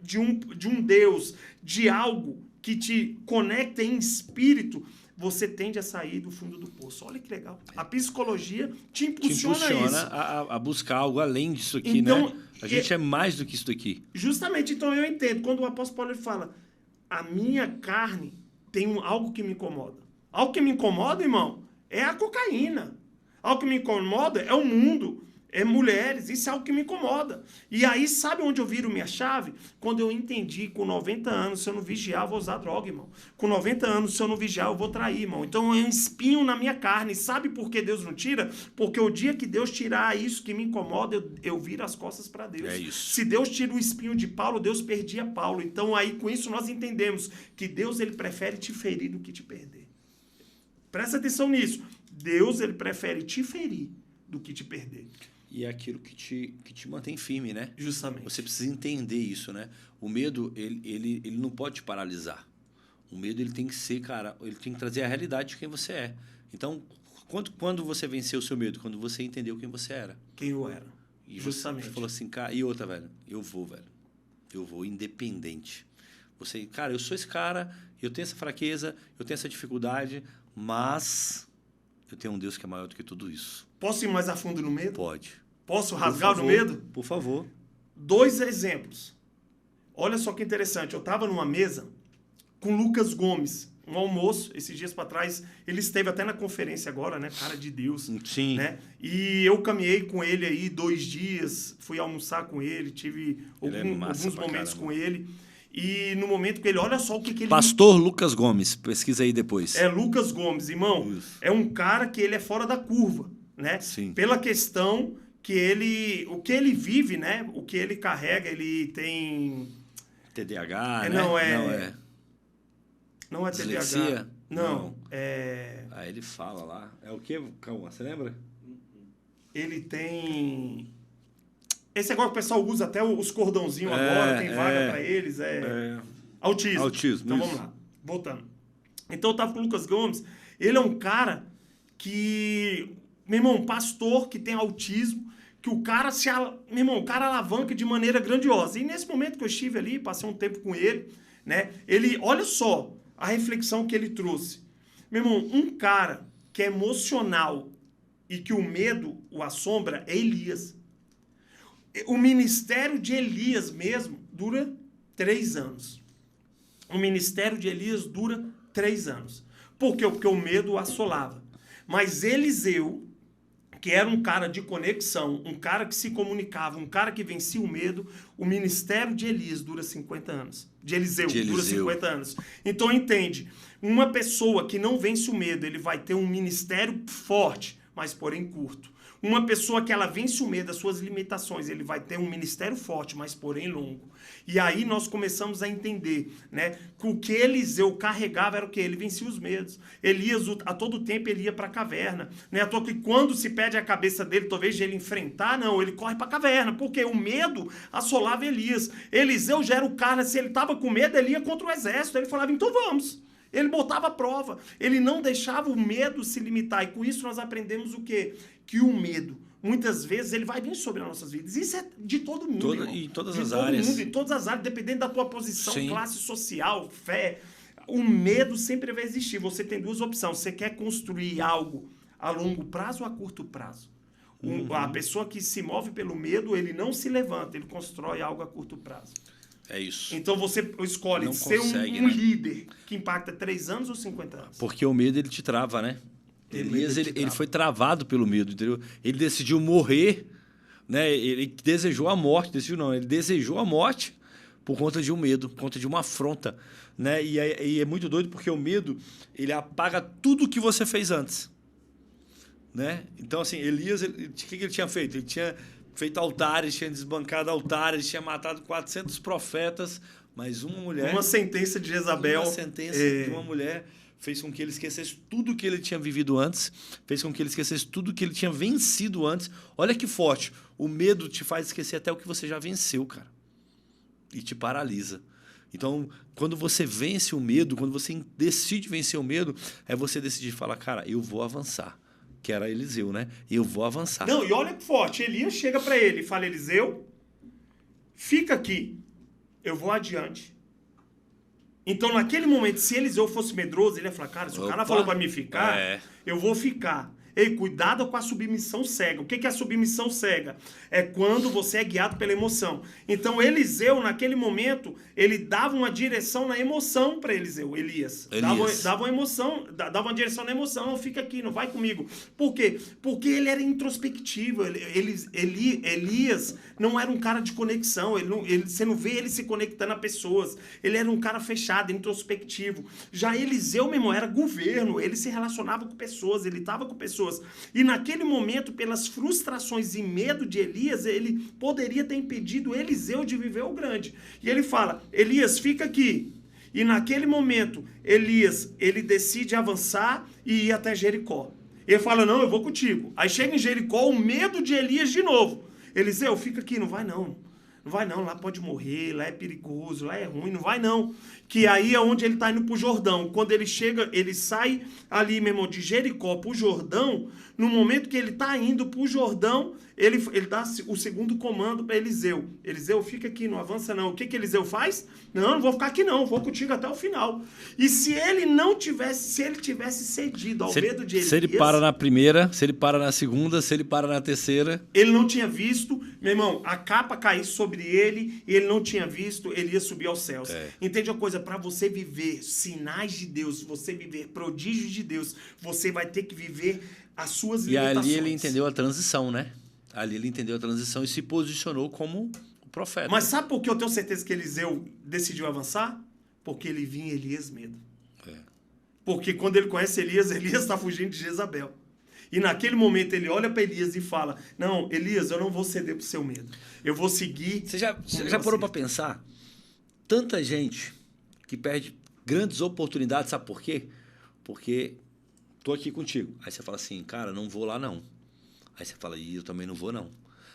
de um Deus, de algo que te conecta em espírito, você tende a sair do fundo do poço. Olha que legal. A psicologia te impulsiona isso. A buscar algo além disso aqui, então, né? A gente é mais do que isso daqui. Justamente. Então eu entendo. Quando o apóstolo Paulo ele fala, a minha carne tem algo que me incomoda. Algo que me incomoda, irmão, é a cocaína. Algo que me incomoda é o mundo, é mulheres. Isso é algo que me incomoda. E aí, sabe onde eu viro minha chave? Quando eu entendi, com 90 anos, se eu não vigiar, eu vou usar droga, irmão. Com 90 anos, se eu não vigiar, eu vou trair, irmão. Então, é um espinho na minha carne. Sabe por que Deus não tira? Porque o dia que Deus tirar isso que me incomoda, eu viro as costas para Deus. É isso. Se Deus tira o espinho de Paulo, Deus perdia Paulo. Então, aí, com isso, nós entendemos que Deus, ele prefere te ferir do que te perder. Presta atenção nisso. Deus, ele prefere te ferir do que te perder. E é aquilo que te mantém firme, né? Justamente. Você precisa entender isso, né? O medo, ele não pode te paralisar. O medo, ele tem que ser, cara, ele tem que trazer a realidade de quem você é. Então, quando você venceu o seu medo? Quando você entendeu quem você era. Quem eu era. E justamente. Você falou assim, cara, e outra, velho? Eu vou independente. Você, cara, eu sou esse cara, eu tenho essa fraqueza, eu tenho essa dificuldade, mas eu tenho um Deus que é maior do que tudo isso. Posso ir mais a fundo no medo? Pode. Posso rasgar no medo? Por favor. 2 exemplos. Olha só que interessante. Eu estava numa mesa com Lucas Gomes, um almoço, esses dias para trás. Ele esteve até na conferência agora, né? Cara de Deus. Sim. Né? E eu caminhei com ele aí 2 dias, fui almoçar com ele, tive alguns momentos com ele. E no momento que ele, olha só o que ele... Pastor Lucas Gomes, pesquisa aí depois. É Lucas Gomes, irmão. Isso. É um cara que ele é fora da curva, né? Sim. Pela questão que o que ele vive, né? O que ele carrega, ele tem... TDAH, né? Não é Dislexia? TDAH. Não. É... Ah, ele fala lá. É o quê? Calma, você lembra? Ele tem... Esse agora que o pessoal usa até os cordãozinhos agora, tem vaga para eles, autismo. Autismo, então vamos lá, voltando. Então eu tava com o Lucas Gomes, ele é um cara que, meu irmão, um pastor que tem autismo, que o cara meu irmão, o cara alavanca de maneira grandiosa. E nesse momento que eu estive ali, passei um tempo com ele, né? Ele, olha só a reflexão que ele trouxe. Meu irmão, um cara que é emocional e que o medo o assombra é Elias. O ministério de Elias mesmo dura 3 anos. O ministério de Elias dura 3 anos. Por quê? Porque o medo o assolava. Mas Eliseu, que era um cara de conexão, um cara que se comunicava, um cara que vencia o medo, o ministério de Elias dura 50 anos. De Eliseu dura 50 anos. Então entende, uma pessoa que não vence o medo, ele vai ter um ministério forte, mas porém curto. Uma pessoa que ela vence o medo das suas limitações, ele vai ter um ministério forte, mas porém longo. E aí nós começamos a entender, né, que o que Eliseu carregava era o que? Ele vencia os medos. Elias, a todo tempo, ele ia para a caverna. Não é à toa que quando se pede a cabeça dele, talvez de ele enfrentar, não, ele corre para a caverna, porque o medo assolava Elias. Eliseu já era o cara, se ele estava com medo, ele ia contra o exército. Ele falava, então vamos. Ele botava a prova. Ele não deixava o medo se limitar. E com isso nós aprendemos o quê? Que o medo, muitas vezes, ele vai vir sobre as nossas vidas. Isso é de todo mundo, em todas de as todo áreas. Mundo, em todas as áreas, dependendo da tua posição, Sim. classe social, fé. O medo sempre vai existir. Você tem 2 opções. Você quer construir algo a longo prazo ou a curto prazo? A pessoa que se move pelo medo, ele não se levanta, ele constrói algo a curto prazo. É isso. Então você escolhe não ser consegue, um né? líder que impacta 3 anos ou 50 anos. Porque o medo, ele te trava, né? Elias, ele foi travado pelo medo, entendeu? Ele decidiu morrer, né? Ele desejou a morte, ele desejou a morte por conta de um medo, por conta de uma afronta, né? E é muito doido porque o medo, ele apaga tudo que você fez antes, né? Então, assim, Elias, o que ele tinha feito? Ele tinha feito altares, tinha desbancado altares, tinha matado 400 profetas, mas uma mulher... Uma sentença de Jezabel... Uma sentença de uma mulher fez com que ele esquecesse tudo que ele tinha vivido antes, fez com que ele esquecesse tudo que ele tinha vencido antes. Olha que forte. O medo te faz esquecer até o que você já venceu, cara. E te paralisa. Então, quando você vence o medo, quando você decide vencer o medo, é você decidir falar, cara, eu vou avançar. Que era Eliseu, né? Eu vou avançar. Não, e olha que forte. Elias chega para ele e fala, Eliseu, fica aqui, eu vou adiante. Então, naquele momento, se Eliseu fosse medroso, ele ia falar, cara, se o cara falou para mim ficar, eu vou ficar. Ei, cuidado com a submissão cega. O que é a submissão cega? É quando você é guiado pela emoção. Então, Eliseu, naquele momento, ele dava uma direção na emoção para Elias. Dava uma emoção, dava uma direção na emoção. Não, fica aqui, não vai comigo. Por quê? Porque ele era introspectivo. Elias não era um cara de conexão. Você não vê ele se conectando a pessoas. Ele era um cara fechado, introspectivo. Já Eliseu, meu irmão, era governo. Ele se relacionava com pessoas, ele estava com pessoas. E naquele momento, pelas frustrações e medo de Elias, ele poderia ter impedido Eliseu de viver o grande. E ele fala, Elias, fica aqui. E naquele momento, Elias, ele decide avançar e ir até Jericó. Ele fala, não, eu vou contigo. Aí chega em Jericó, o medo de Elias de novo. Eliseu, fica aqui, não vai não. Não vai não, lá pode morrer, lá é perigoso, lá é ruim, não vai não. Que aí é onde ele tá indo pro Jordão. Quando ele chega, ele sai ali, meu irmão, de Jericó pro Jordão. No momento que ele tá indo pro Jordão, ele dá o segundo comando para Eliseu. Eliseu, fica aqui, não avança não. O que Eliseu faz? Não vou ficar aqui não, vou contigo até o final. E se ele tivesse cedido ao medo de Elias... Se ele para na primeira, se ele para na segunda, se ele para na terceira... Ele não tinha visto, meu irmão, a capa cair sobre ele e ele não tinha visto, ele ia subir aos céus. Entende uma coisa? Para você viver sinais de Deus, você viver prodígios de Deus, você vai ter que viver as suas limitações. E ali ele entendeu a transição, né? Ali ele entendeu a transição e se posicionou como o profeta. Mas sabe por que eu tenho certeza que Eliseu decidiu avançar? Porque ele vinha Elias medo. Porque quando ele conhece Elias está fugindo de Jezabel. E naquele momento ele olha para Elias e fala, não, Elias, eu não vou ceder pro seu medo. Eu vou seguir... Você já parou para pensar? Tanta gente que perde grandes oportunidades, sabe por quê? Porque tô aqui contigo. Aí você fala assim, cara, não vou lá não. Aí você fala, eu também não vou não.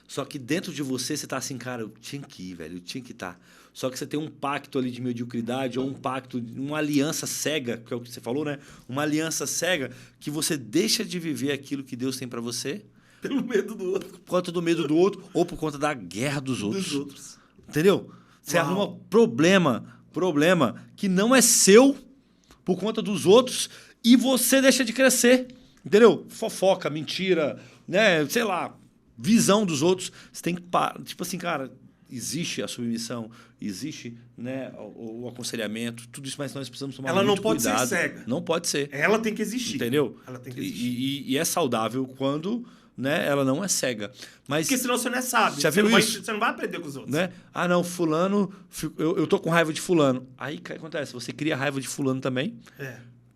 Só que dentro de você tá assim, cara, eu tinha que ir, velho, eu tinha que estar. Só que você tem um pacto ali de mediocridade ou um pacto, uma aliança cega, que é o que você falou, né? Uma aliança cega que você deixa de viver aquilo que Deus tem para você. Pelo medo do outro. Por conta do medo do outro ou por conta da guerra dos outros. Entendeu? Você arruma problema que não é seu por conta dos outros e você deixa de crescer. Entendeu? Fofoca, mentira, né? Sei lá, visão dos outros. Você tem que parar. Tipo assim, cara, existe a submissão, existe, né, o aconselhamento, tudo isso, mas nós precisamos tomar muito cuidado. Ela não pode ser cega. Não pode ser. Ela tem que existir. Entendeu? Ela tem que existir. E é saudável quando, né, ela não é cega. Mas, porque senão você não é sábio. Já viu isso? Você não vai aprender com os outros. Né? Ah, não, fulano... Eu tô com raiva de fulano. Aí o que acontece? Você cria raiva de fulano também,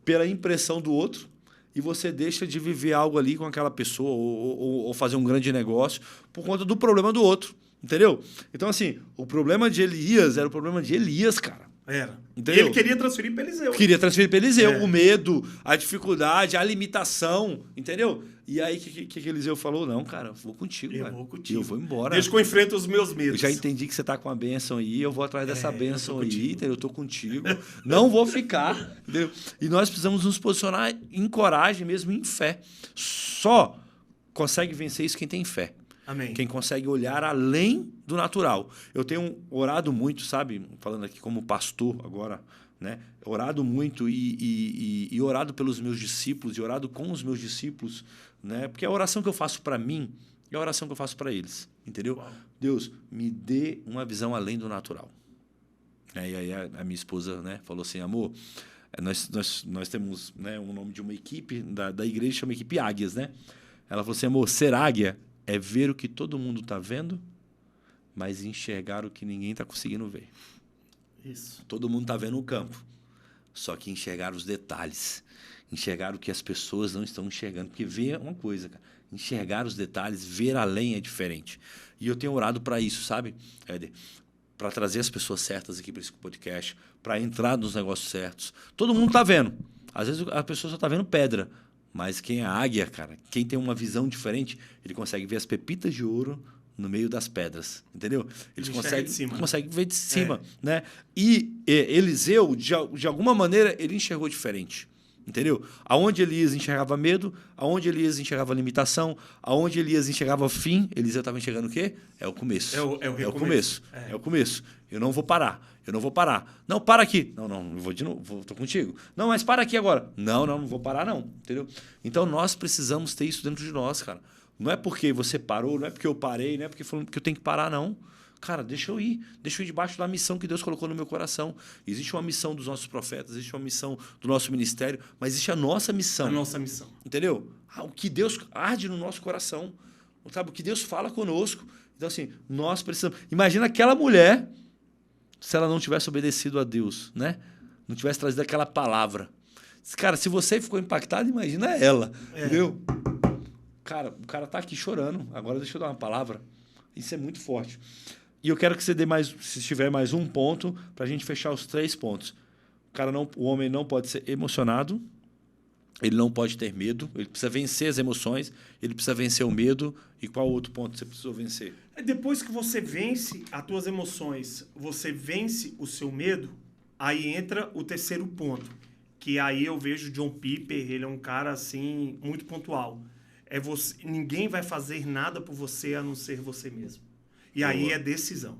pela impressão do outro, e você deixa de viver algo ali com aquela pessoa ou fazer um grande negócio por conta do problema do outro. Entendeu? Então, assim, o problema de Elias era o problema de Elias, cara. Era. Entendeu? E ele queria transferir para Eliseu. Queria transferir para Eliseu. O medo, a dificuldade, a limitação. Entendeu? E aí, o que Eliseu falou? Não, cara, vou contigo. Eu vou contigo. Eu vou embora. Deixa que eu enfrento os meus medos. Eu já entendi que você tá com a bênção aí, eu vou atrás dessa bênção aí, entendeu? Eu tô contigo. Não vou ficar. Entendeu? E nós precisamos nos posicionar em coragem mesmo, em fé. Só consegue vencer isso quem tem fé. Amém. Quem consegue olhar além do natural. Eu tenho orado muito, sabe? Falando aqui como pastor agora, né? Orado muito e orado pelos meus discípulos e orado com os meus discípulos, né? Porque a oração que eu faço para mim é a oração que eu faço para eles, entendeu? Uau. Deus, me dê uma visão além do natural. E aí a minha esposa, né, falou assim, amor, nós temos, né, um nome de uma equipe da igreja, chama Equipe Águias, né? Ela falou assim, amor, ser águia é ver o que todo mundo está vendo, mas enxergar o que ninguém está conseguindo ver. Isso. Todo mundo está vendo o campo, só que enxergar os detalhes, enxergar o que as pessoas não estão enxergando, porque ver é uma coisa, cara. Enxergar os detalhes, ver além é diferente. E eu tenho orado para isso, sabe, Éder? Para trazer as pessoas certas aqui para esse podcast, para entrar nos negócios certos. Todo mundo está vendo. Às vezes a pessoa só está vendo pedra. Mas quem é águia, cara, quem tem uma visão diferente, ele consegue ver as pepitas de ouro no meio das pedras, entendeu? Ele consegue ver de cima, né? E Eliseu, de alguma maneira, ele enxergou diferente, entendeu? Aonde Elias enxergava medo, aonde Elias enxergava limitação, aonde Elias enxergava fim, Eliseu estava enxergando o quê? É o começo. É o começo. É o começo. Eu não vou parar. Não, para aqui. Não, eu vou de novo, tô contigo. Não, mas para aqui agora. Não vou parar não, entendeu? Então nós precisamos ter isso dentro de nós, cara. Não é porque você parou, não é porque eu parei, não é porque eu tenho que parar, não. Cara, deixa eu ir debaixo da missão que Deus colocou no meu coração. Existe uma missão dos nossos profetas, existe uma missão do nosso ministério, mas existe a nossa missão. A nossa missão. Entendeu? O que Deus arde no nosso coração, sabe? O que Deus fala conosco. Então, assim, nós precisamos... Imagina aquela mulher, se ela não tivesse obedecido a Deus, né? Não tivesse trazido aquela palavra. Cara, se você ficou impactado, imagina ela, entendeu? Cara, o cara tá aqui chorando. Agora deixa eu dar uma palavra. Isso é muito forte. E eu quero que você dê mais, se tiver mais um ponto, para a gente fechar os 3 pontos. O homem não pode ser emocionado, Ele não pode ter medo, ele precisa vencer as emoções, ele precisa vencer o medo. E qual outro ponto você precisou vencer? Depois que você vence as tuas emoções, você vence o seu medo, aí entra o terceiro ponto, que aí eu vejo John Piper, ele é um cara assim muito pontual. Ninguém vai fazer nada por você a não ser você mesmo. E aí é decisão.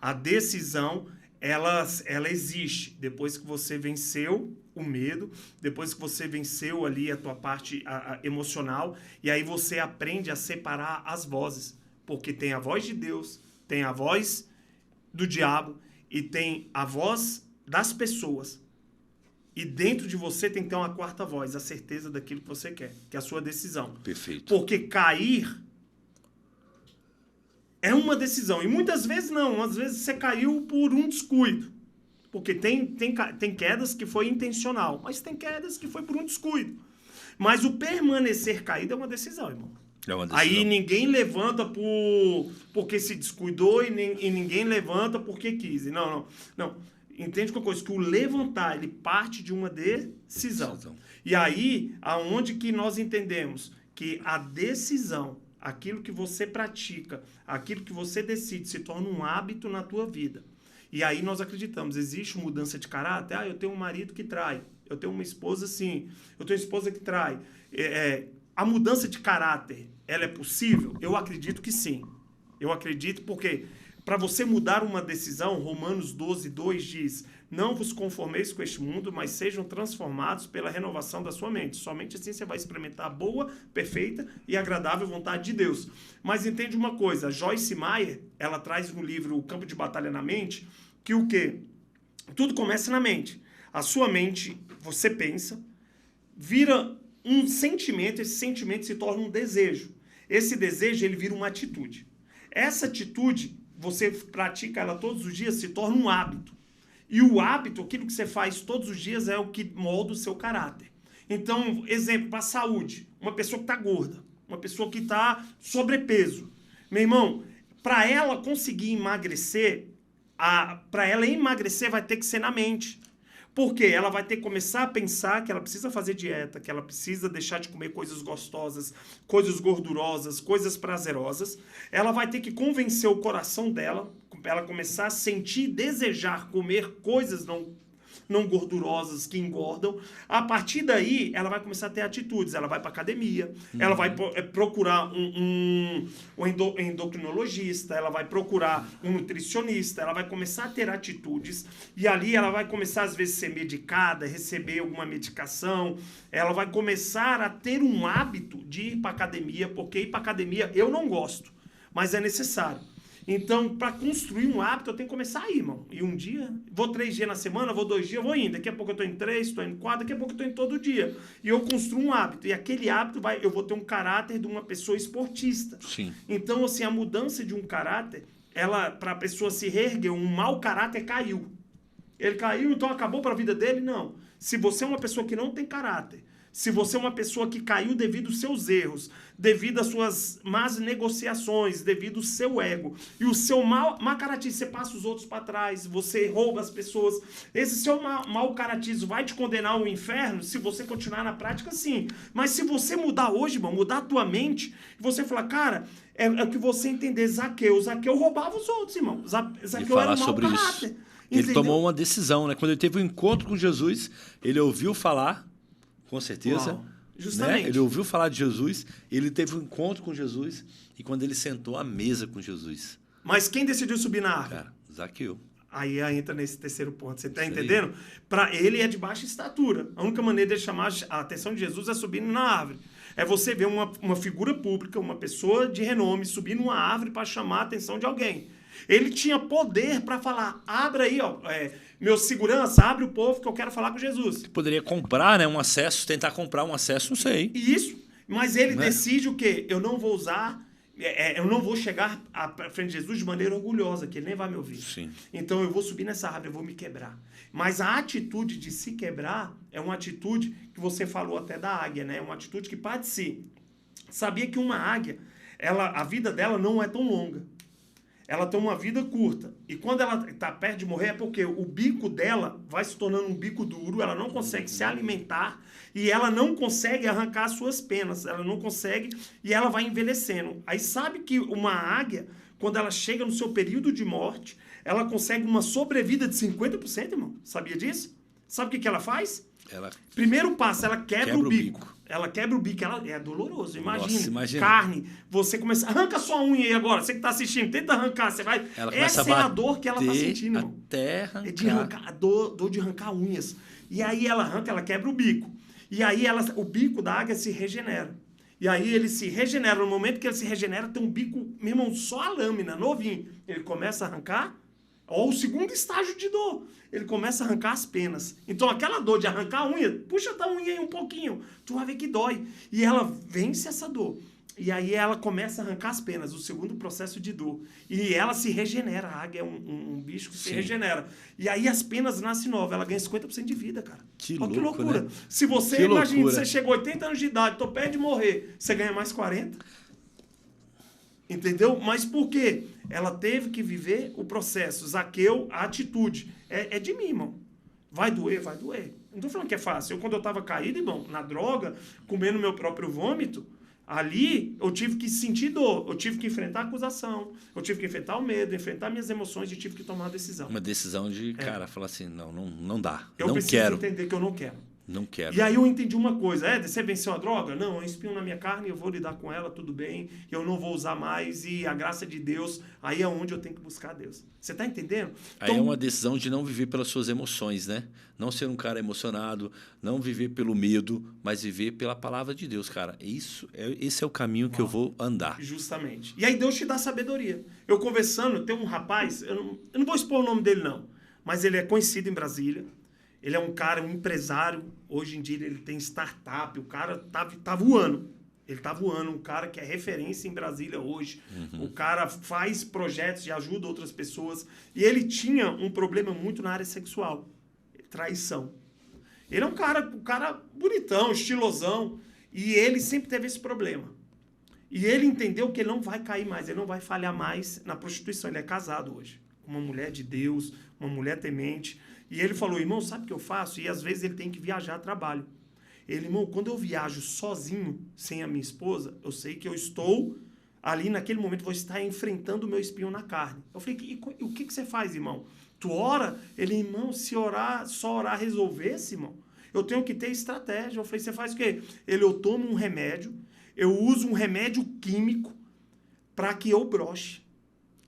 A decisão, ela existe depois que você venceu o medo, depois que você venceu ali a tua parte emocional, e aí você aprende a separar as vozes, porque tem a voz de Deus, tem a voz do diabo e tem a voz das pessoas. E dentro de você tem que ter uma quarta voz, a certeza daquilo que você quer, que é a sua decisão. Perfeito. Porque cair é uma decisão. E muitas vezes não. Às vezes você caiu por um descuido. Porque tem quedas que foi intencional, mas tem quedas que foi por um descuido. Mas o permanecer caído é uma decisão, irmão. É uma decisão. Aí ninguém levanta porque se descuidou e ninguém levanta porque quis. Não. Entende uma coisa? Que o levantar, ele parte de uma decisão. E aí, aonde que nós entendemos que a decisão, aquilo que você pratica, aquilo que você decide, se torna um hábito na tua vida. E aí nós acreditamos, existe mudança de caráter? Eu tenho um marido que trai, eu tenho uma esposa assim, eu tenho uma esposa que trai. A mudança de caráter, ela é possível? Eu acredito que sim. Eu acredito porque para você mudar uma decisão, Romanos 12:2 diz: não vos conformeis com este mundo, mas sejam transformados pela renovação da sua mente. Somente assim você vai experimentar a boa, perfeita e agradável vontade de Deus. Mas entende uma coisa, Joyce Meyer, ela traz no livro O Campo de Batalha na Mente, que o quê? Tudo começa na mente. A sua mente, você pensa, vira um sentimento, esse sentimento se torna um desejo. Esse desejo, ele vira uma atitude. Essa atitude, você pratica ela todos os dias, se torna um hábito. E o hábito, aquilo que você faz todos os dias, é o que molda o seu caráter. Então, exemplo, para a saúde. Uma pessoa que está gorda, uma pessoa que está sobrepeso. Meu irmão, para ela conseguir emagrecer, para ela emagrecer vai ter que ser na mente. Porque ela vai ter que começar a pensar que ela precisa fazer dieta, que ela precisa deixar de comer coisas gostosas, coisas gordurosas, coisas prazerosas. Ela vai ter que convencer o coração dela, ela começar a sentir, desejar comer coisas não gordurosas que engordam. A partir daí, ela vai começar a ter atitudes. Ela vai para academia, ela vai procurar um endocrinologista, ela vai procurar um nutricionista, ela vai começar a ter atitudes e ali ela vai começar, às vezes, a ser medicada, receber alguma medicação. Ela vai começar a ter um hábito de ir para academia, porque ir para academia eu não gosto, mas é necessário. Então, para construir um hábito, eu tenho que começar a ir, irmão. E um dia, vou 3 dias na semana, vou 2 dias, vou indo. Daqui a pouco eu estou em 3, estou em 4, daqui a pouco eu estou em todo dia. E eu construo um hábito. E aquele hábito, eu vou ter um caráter de uma pessoa esportista. Sim. Então, assim, a mudança de um caráter, para a pessoa se reerguer, um mau caráter caiu. Ele caiu, então acabou para a vida dele? Não. Se você é uma pessoa que não tem caráter, se você é uma pessoa que caiu devido aos seus erros, devido às suas más negociações, devido ao seu ego, e o seu mau caratismo, você passa os outros para trás, você rouba as pessoas, esse seu mau caratismo vai te condenar ao inferno se você continuar na prática, sim. Mas se você mudar hoje, irmão, mudar a tua mente, e você falar, cara, é o que você entender, Zaqueu roubava os outros, irmão. Zaqueu era um mau caráter. Isso. Ele tomou uma decisão, né? Quando ele teve um encontro com Jesus, ele ouviu falar, com certeza. Uau. Justamente. Né? Ele ouviu falar de Jesus, ele teve um encontro com Jesus, e quando ele sentou à mesa com Jesus. Mas quem decidiu subir na árvore? Cara, Zaqueu. Aí entra nesse terceiro ponto. Você está entendendo? Para ele é de baixa estatura. A única maneira de chamar a atenção de Jesus é subindo na árvore. É você ver uma figura pública, uma pessoa de renome, subir numa árvore para chamar a atenção de alguém. Ele tinha poder para falar, abra aí, ó, meu segurança, abre o povo que eu quero falar com Jesus. Você poderia comprar, né, um acesso, tentar comprar um acesso, não sei. Isso, mas ele decide o quê? Eu não vou usar, eu não vou chegar à frente de Jesus de maneira orgulhosa, que ele nem vai me ouvir. Sim. Então eu vou subir nessa árvore, eu vou me quebrar. Mas a atitude de se quebrar é uma atitude que você falou até da águia, né? É uma atitude que parte de si. Sabia que uma águia, a vida dela não é tão longa. ela tem uma vida curta. E quando ela está perto de morrer é porque o bico dela vai se tornando um bico duro, ela não consegue se alimentar e ela não consegue arrancar as suas penas. Ela não consegue e ela vai envelhecendo. Aí sabe que uma águia, quando ela chega no seu período de morte, ela consegue uma sobrevida de 50%, irmão. Sabia disso? Sabe o que ela faz? Primeiro passo, ela quebra o bico. Ela quebra o bico, ela é doloroso. Imagina. Carne, você começa. Arranca sua unha aí agora. Você que está assistindo, tenta arrancar. Você vai. Essa é a dor que ela está sentindo, irmão. Até arrancar. É de arrancar, a dor de arrancar unhas. E aí ela arranca, ela quebra o bico. E aí o bico da águia se regenera. E aí ele se regenera. No momento que ele se regenera, tem um bico, meu irmão, só a lâmina, novinho. Ele começa a arrancar. Ó, o segundo estágio de dor. Ele começa a arrancar as penas. Então, aquela dor de arrancar a unha, puxa a unha aí um pouquinho. Tu vai ver que dói. E ela vence essa dor. E aí ela começa a arrancar as penas, o segundo processo de dor. E ela se regenera. A águia é um bicho que se regenera. E aí as penas nascem novas. Ela ganha 50% de vida, cara. Que loucura. Né? Se você, imagina, você chegou a 80 anos de idade, tô perto de morrer, você ganha mais 40. Entendeu? Mas por quê? Ela teve que viver o processo. Zaqueu, a atitude. É de mim, irmão. Vai doer, vai doer. Não tô falando que é fácil. Quando eu tava caído, irmão, na droga, comendo meu próprio vômito, ali eu tive que sentir dor. Eu tive que enfrentar a acusação. Eu tive que enfrentar o medo, enfrentar minhas emoções e tive que tomar uma decisão. Uma decisão de, cara, falar assim, não dá. Eu preciso entender que eu não quero. Não quero. E aí eu entendi uma coisa. Você venceu a droga? Não, é um espinho na minha carne, eu vou lidar com ela, tudo bem. Eu não vou usar mais. E a graça de Deus, aí é onde eu tenho que buscar Deus. Você está entendendo? Então, aí é uma decisão de não viver pelas suas emoções, né? Não ser um cara emocionado, não viver pelo medo, mas viver pela palavra de Deus, cara. Esse é o caminho que eu vou andar. Justamente. E aí Deus te dá sabedoria. Eu conversando, tem um rapaz, eu não vou expor o nome dele não, mas ele é conhecido em Brasília. Ele é um cara, um empresário. Hoje em dia ele tem startup. O cara tá voando. Ele tá voando. Um cara que é referência em Brasília hoje. O cara faz projetos e ajuda outras pessoas. E ele tinha um problema muito na área sexual. Traição. Ele é um cara bonitão, estilosão. E ele sempre teve esse problema. E ele entendeu que ele não vai cair mais. Ele não vai falhar mais na prostituição. Ele é casado hoje. Com uma mulher de Deus, uma mulher temente. E ele falou, irmão, sabe o que eu faço? E às vezes ele tem que viajar a trabalho. Ele, irmão, quando eu viajo sozinho, sem a minha esposa, eu sei que eu estou ali, naquele momento, vou estar enfrentando o meu espinho na carne. Eu falei, e o que você faz, irmão? Tu ora? Ele, irmão, se orar, só orar resolvesse, irmão, eu tenho que ter estratégia. Eu falei, você faz o quê? Ele, eu tomo um remédio, eu uso um remédio químico para que eu broche.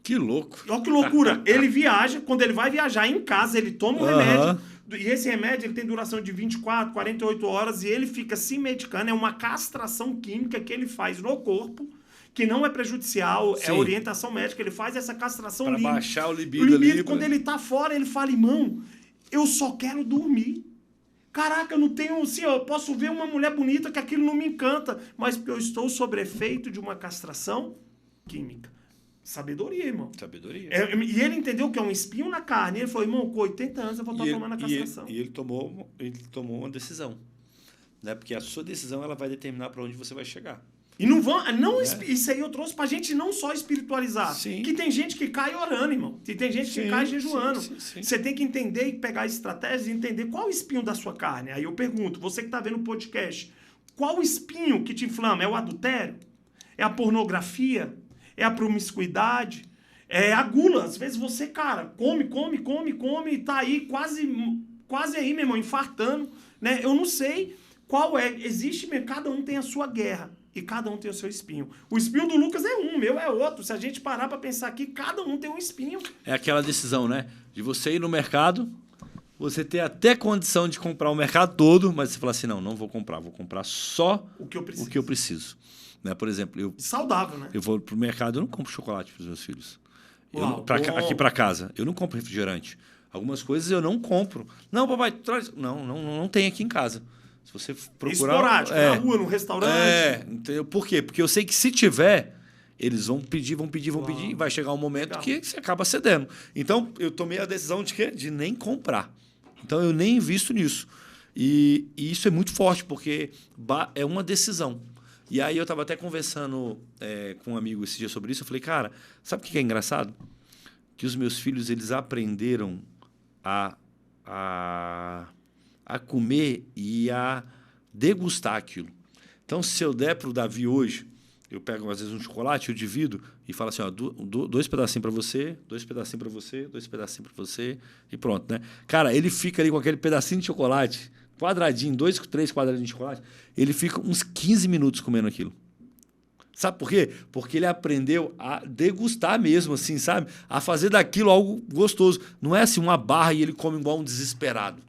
Que louco. Olha que loucura. Ele viaja, quando ele vai viajar em casa, ele toma um remédio. E esse remédio ele tem duração de 24, 48 horas e ele fica se medicando. É uma castração química que ele faz no corpo, que não é prejudicial, é orientação médica. Ele faz essa castração para baixar o libido ali. Quando ele tá fora, ele fala, irmão, eu só quero dormir. Caraca, eu não tenho... Assim, eu posso ver uma mulher bonita que aquilo não me encanta, mas porque eu estou sob efeito de uma castração química. Sabedoria, irmão. Sabedoria. E ele entendeu que é um espinho na carne. Ele falou, irmão, com 80 anos eu vou estar tomando a castração. E ele tomou uma decisão. Né? Porque a sua decisão ela vai determinar para onde você vai chegar. E isso aí eu trouxe pra gente não só espiritualizar. Sim. Que tem gente que cai orando, irmão. E tem gente que cai jejuando. Sim. Você tem que entender e pegar estratégias e entender qual é o espinho da sua carne. Aí eu pergunto, você que tá vendo o podcast, qual o espinho que te inflama? É o adultério? É a pornografia? É a promiscuidade, é a gula. Às vezes você, cara, come e tá aí quase aí, meu irmão, infartando, né? Eu não sei qual é. Existe, cada um tem a sua guerra e cada um tem o seu espinho. O espinho do Lucas é um, o meu é outro. Se a gente parar pra pensar aqui, cada um tem um espinho. É aquela decisão, né? De você ir no mercado, você ter até condição de comprar o mercado todo, mas você fala assim, não vou comprar só o que eu preciso. Né? Por exemplo, saudável, né? Eu vou pro mercado, eu não compro chocolate para os meus filhos. Aqui para casa, eu não compro refrigerante. Algumas coisas eu não compro. Não, papai, traz. Não tem aqui em casa. Se você procurar... Esporádico, na rua, no restaurante. Entendeu? Por quê? Porque eu sei que se tiver, eles vão pedir, e vai chegar um momento que você acaba cedendo. Então, eu tomei a decisão de quê? De nem comprar. Então, eu nem invisto nisso. E isso é muito forte, porque é uma decisão. E aí eu estava até conversando com um amigo esse dia sobre isso. Eu falei, cara, sabe o que é engraçado? Que os meus filhos, eles aprenderam a comer e a degustar aquilo. Então, se eu der para o Davi hoje, eu pego às vezes um chocolate, eu divido e falo assim, ó, 2 pedacinhos para você, 2 pedacinhos para você, 2 pedacinhos para você e pronto, né? Cara, ele fica ali com aquele pedacinho de chocolate, quadradinho, 2, 3 quadradinhos de chocolate, ele fica uns 15 minutos comendo aquilo. Sabe por quê? Porque ele aprendeu a degustar mesmo, assim, sabe? A fazer daquilo algo gostoso. Não é assim uma barra e ele come igual um desesperado.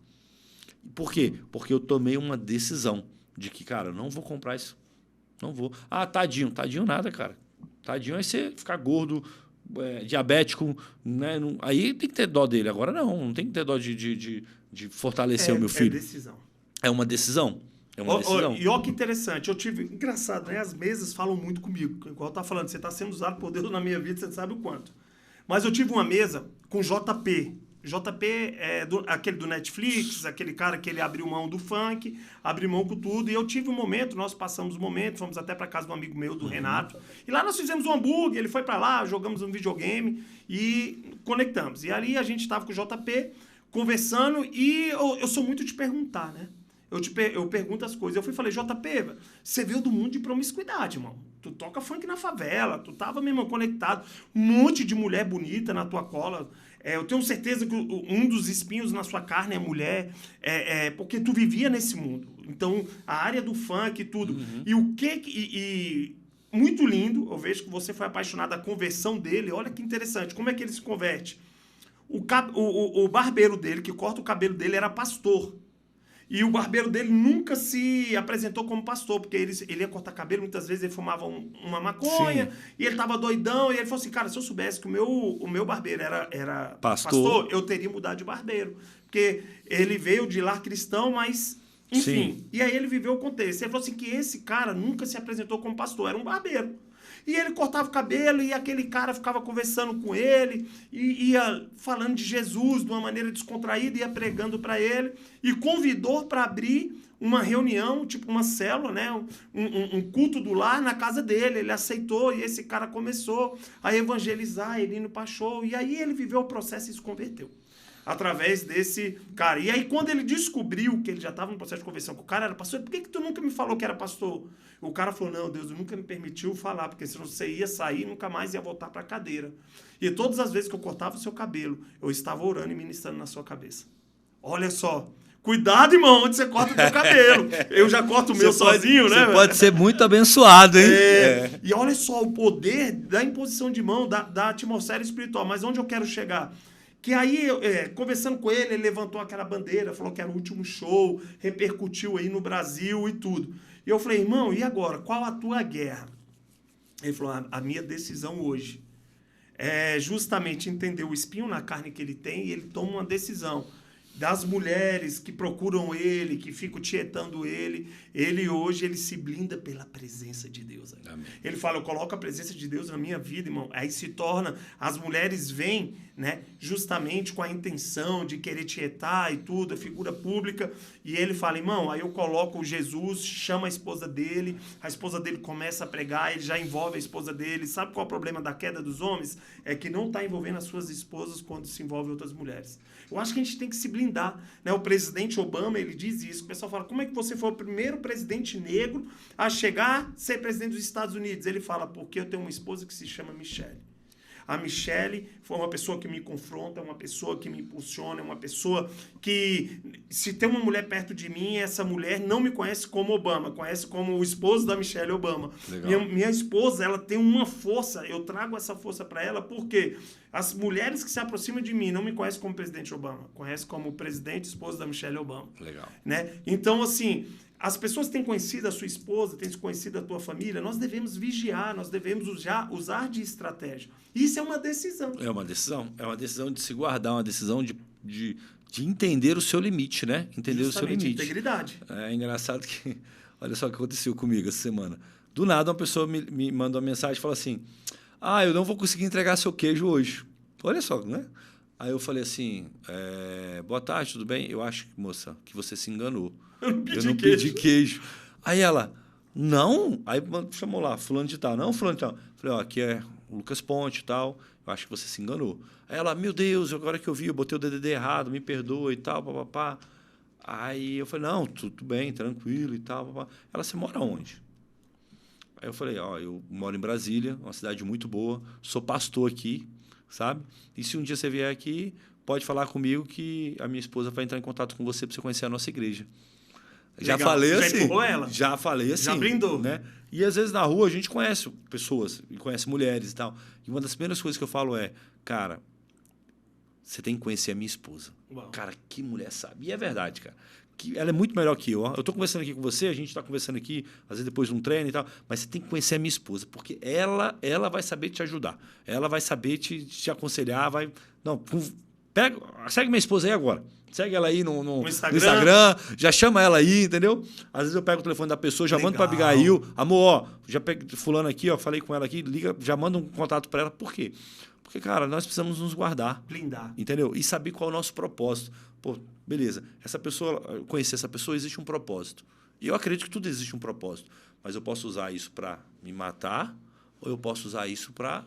Por quê? Porque eu tomei uma decisão de que, cara, eu não vou comprar isso. Não vou. Ah, tadinho. Tadinho nada, cara. Tadinho é você ficar gordo, diabético, né? Aí tem que ter dó dele. Agora não tem que ter dó de fortalecer o meu filho. É decisão. É uma decisão. É uma decisão. E olha que interessante, engraçado, né? As mesas falam muito comigo. Igual eu estava falando, você está sendo usado por Deus na minha vida, você sabe o quanto. Mas eu tive uma mesa com JP. JP é aquele do Netflix, aquele cara que ele abriu mão do funk, abriu mão com tudo. E eu tive um momento, nós passamos um momento, fomos até para casa de um amigo meu, do Renato. E lá nós fizemos um hambúrguer, ele foi para lá, jogamos um videogame e conectamos. E ali a gente estava com o JP conversando e eu sou muito de perguntar, né? Eu pergunto as coisas. Eu fui e falei, JP, você veio do mundo de promiscuidade, irmão. Tu toca funk na favela, tu tava mesmo conectado. Um monte de mulher bonita na tua cola. Eu tenho certeza que um dos espinhos na sua carne é mulher. Porque tu vivia nesse mundo. Então, a área do funk e tudo. E o que... muito lindo, eu vejo que você foi apaixonado da conversão dele. Olha que interessante, como é que ele se converte? O barbeiro dele, que corta o cabelo dele, era pastor. E o barbeiro dele nunca se apresentou como pastor, porque ele ia cortar cabelo, muitas vezes ele fumava uma maconha, sim, e ele tava doidão, e ele falou assim, cara, se eu soubesse que o meu barbeiro era pastor, eu teria mudado de barbeiro. Porque ele veio de lar cristão, mas, enfim. Sim. E aí ele viveu o contexto. Ele falou assim que esse cara nunca se apresentou como pastor, era um barbeiro. E ele cortava o cabelo e aquele cara ficava conversando com ele, e ia falando de Jesus de uma maneira descontraída, ia pregando para ele, e convidou para abrir uma reunião, tipo uma célula, né? Um culto do lar na casa dele. Ele aceitou e esse cara começou a evangelizar, ele indo para show, e aí ele viveu o processo e se converteu. Através desse cara. E aí, quando ele descobriu que ele já estava no processo de conversão, que o cara era pastor, por que tu nunca me falou que era pastor? O cara falou, não, Deus nunca me permitiu falar, porque senão você ia sair e nunca mais ia voltar para a cadeira. E todas as vezes que eu cortava o seu cabelo, eu estava orando e ministrando na sua cabeça. Olha só. Cuidado, irmão, onde você corta o teu cabelo. Eu já corto o meu sozinho, né? Você pode ser muito abençoado, hein? E olha só o poder da imposição de mão, da atmosfera espiritual. Mas onde eu quero chegar? Que aí, conversando com ele levantou aquela bandeira, falou que era o último show, repercutiu aí no Brasil e tudo. E eu falei, irmão, e agora? Qual a tua guerra? Ele falou, a minha decisão hoje é justamente entender o espinho na carne que ele tem, e ele toma uma decisão. Das mulheres que procuram ele, que ficam tietando ele hoje, ele se blinda pela presença de Deus. Amém. Ele fala, eu coloco a presença de Deus na minha vida, irmão. Aí se torna, as mulheres vêm, né, justamente com a intenção de querer tietar e tudo, a figura pública, e ele fala, irmão, aí eu coloco Jesus, chama a esposa dele começa a pregar, ele já envolve a esposa dele. Sabe qual é o problema da queda dos homens? É que não está envolvendo as suas esposas quando se envolve outras mulheres. Eu acho que a gente tem que se blindar, né? O presidente Obama, ele diz isso. O pessoal fala, como é que você foi o primeiro presidente negro a chegar a ser presidente dos Estados Unidos? Ele fala, porque eu tenho uma esposa que se chama Michelle. A Michelle foi uma pessoa que me confronta, uma pessoa que me impulsiona, uma pessoa que, se tem uma mulher perto de mim, essa mulher não me conhece como Obama, conhece como o esposo da Michelle Obama. Minha esposa, ela tem uma força, eu trago essa força para ela, porque as mulheres que se aproximam de mim não me conhecem como presidente Obama, conhecem como presidente e esposa da Michelle Obama. Legal. Né? Então, assim, as pessoas têm conhecido a sua esposa, têm conhecido a tua família, nós devemos vigiar, nós devemos usar de estratégia. Isso é uma decisão. É uma decisão de se guardar, uma decisão de entender o seu limite, né? Entender justamente, o seu limite. Integridade. É engraçado que, olha só o que aconteceu comigo essa semana. Do nada, uma pessoa me manda uma mensagem e fala assim, eu não vou conseguir entregar seu queijo hoje. Olha só, né? Aí eu falei assim, boa tarde, tudo bem? Eu acho, moça, que você se enganou. Eu não pedi queijo. Aí ela, Não. Aí chamou lá, fulano de tal. Não, fulano de tal. Falei, ó, aqui é o Lucas Ponte e tal. Eu acho que você se enganou. Aí ela, meu Deus, agora que eu vi, eu botei o DDD errado, me perdoa e tal, papapá. Aí eu falei, não, tudo bem, tranquilo e tal, papapá. Ela, você mora onde? Aí eu falei, ó, eu moro em Brasília, uma cidade muito boa, sou pastor aqui, sabe? E se um dia você vier aqui, pode falar comigo que a minha esposa vai entrar em contato com você para você conhecer a nossa igreja. Já falei assim. Já empurrou ela? Já falei assim. Já brindou. Né? E às vezes na rua a gente conhece pessoas, conhece mulheres e tal. E uma das primeiras coisas que eu falo é, cara, você tem que conhecer a minha esposa. Uau. Cara, que mulher sabe. E é verdade, cara. Que ela é muito melhor que eu. Ó. Eu estou conversando aqui com você, a gente está conversando aqui, às vezes depois de um treino e tal, mas você tem que conhecer a minha esposa, porque ela vai saber te ajudar. Ela vai saber te aconselhar, vai... Não, segue minha esposa aí agora. Segue ela aí no Instagram, já chama ela aí, entendeu? Às vezes eu pego o telefone da pessoa, já mando para Abigail. Amor, ó, já peguei fulano aqui, ó, falei com ela aqui, liga, já manda um contato para ela. Por quê? Porque, cara, nós precisamos nos guardar. Blindar. Entendeu? E saber qual é o nosso propósito. Pô, beleza, essa pessoa, conhecer essa pessoa, existe um propósito. E eu acredito que tudo existe um propósito. Mas eu posso usar isso para me matar ou eu posso usar isso para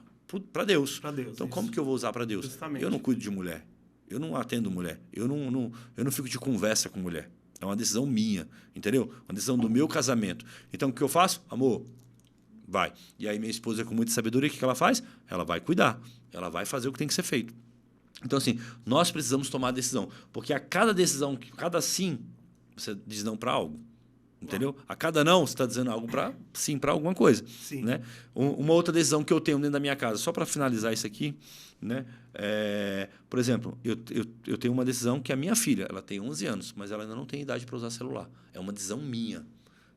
Deus. Para Deus. Então, isso. Como que eu vou usar para Deus? Justamente. Eu não cuido de mulher. Eu não atendo mulher. Eu não fico de conversa com mulher. É uma decisão minha, entendeu? Uma decisão do meu casamento. Então, o que eu faço? Amor, vai. E aí, minha esposa, com muita sabedoria, o que ela faz? Ela vai cuidar. Ela vai fazer o que tem que ser feito. Então, assim, nós precisamos tomar a decisão. Porque a cada decisão, cada sim, você diz não para algo. Entendeu? A cada não, você está dizendo algo para sim, para alguma coisa. Sim. Né? Uma outra decisão que eu tenho dentro da minha casa, só para finalizar isso aqui, né? Por exemplo, eu tenho uma decisão que a minha filha, ela tem 11 anos, mas ela ainda não tem idade para usar celular. É uma decisão minha.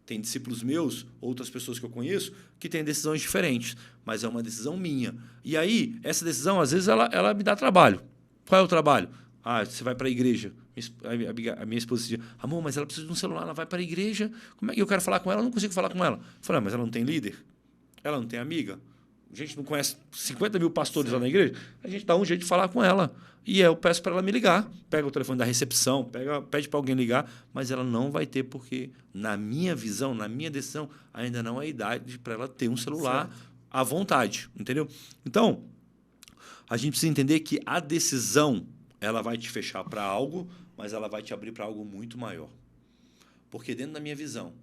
Tem discípulos meus, outras pessoas que eu conheço, que têm decisões diferentes, mas é uma decisão minha. E aí, essa decisão, às vezes, ela me dá trabalho. Qual é o trabalho? Ah, você vai para a igreja. A minha esposa dizia, amor, mas ela precisa de um celular, ela vai para a igreja. Como é que eu quero falar com ela? Eu não consigo falar com ela. Eu falei, mas ela não tem líder? Ela não tem amiga? A gente não conhece 50 mil pastores lá na igreja? A gente dá um jeito de falar com ela. E eu peço para ela me ligar. Pega o telefone da recepção, pede para alguém ligar, mas ela não vai ter, porque, na minha visão, na minha decisão, ainda não é a idade para ela ter um celular à vontade. Entendeu? Então, a gente precisa entender que a decisão ela vai te fechar para algo, mas ela vai te abrir para algo muito maior. Porque dentro da minha visão,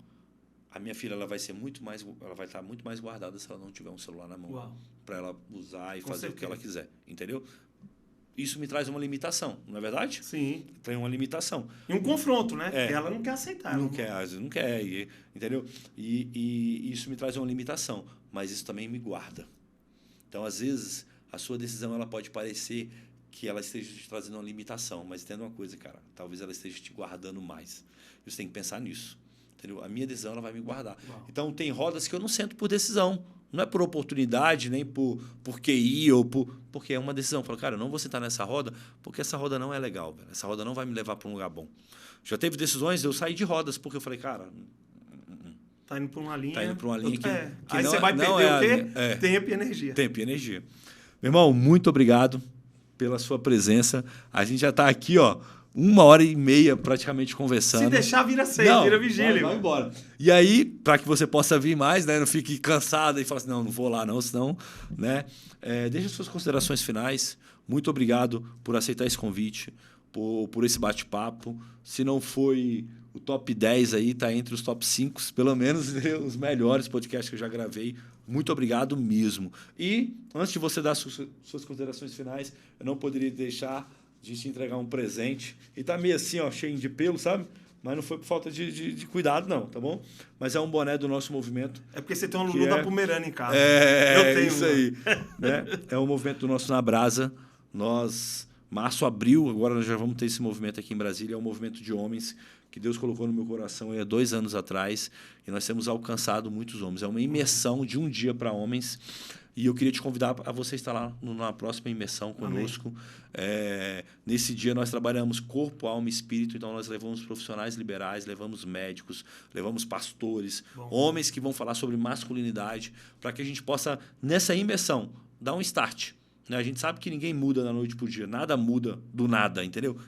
a minha filha ela vai estar muito mais guardada se ela não tiver um celular na mão para ela usar e fazer o que ela quiser, entendeu? Isso me traz uma limitação, não é verdade? Sim. Tem uma limitação. E um confronto, né? Ela não quer aceitar. Não quer, às vezes não quer, entendeu? E isso me traz uma limitação, mas isso também me guarda. Então, às vezes, a sua decisão ela pode parecer que ela esteja te trazendo uma limitação, mas entenda uma coisa, cara, talvez ela esteja te guardando mais. Você tem que pensar nisso. Entendeu? A minha decisão ela vai me guardar. Uau. Então, tem rodas que eu não sento por decisão. Não é por oportunidade, nem por QI, porque é uma decisão. Eu falo, cara, eu não vou sentar nessa roda, porque essa roda não é legal. Velho. Essa roda não vai me levar para um lugar bom. Já teve decisões de eu sair de rodas, porque eu falei, cara... Tá indo para uma linha... Tá indo para uma linha que aí não você vai perder o quê? Tempo e energia. Tempo e energia. Meu irmão, muito obrigado pela sua presença. A gente já está aqui, ó, 1h30 praticamente conversando. Se deixar, vira 6, vira vigília. Vai embora. E aí, para que você possa vir mais, né, não fique cansado e fale assim, não vou lá não, senão... Né, deixa suas considerações finais. Muito obrigado por aceitar esse convite, por esse bate-papo. Se não foi o top 10 aí, tá entre os top 5, pelo menos os melhores podcasts que eu já gravei. Muito obrigado mesmo. E, antes de você dar suas considerações finais, eu não poderia deixar de te entregar um presente. E tá meio assim, ó, cheio de pelo, sabe? Mas não foi por falta de cuidado, não, tá bom? Mas é um boné do nosso movimento. É porque você tem um Lulu da Pomerana em casa. Eu tenho isso aí. Né? É um movimento do nosso Na Brasa. Nós, março, abril, agora nós já vamos ter esse movimento aqui em Brasília. É um movimento de homens que Deus colocou no meu coração há 2 anos atrás. E nós temos alcançado muitos homens. É uma imersão de um dia para homens. E eu queria te convidar a você estar lá na próxima imersão conosco. Nesse dia nós trabalhamos corpo, alma e espírito. Então nós levamos profissionais liberais, levamos médicos, levamos pastores, homens que vão falar sobre masculinidade, para que a gente possa, nessa imersão, dar um start. Né? A gente sabe que ninguém muda da noite para o dia. Nada muda do nada, entendeu?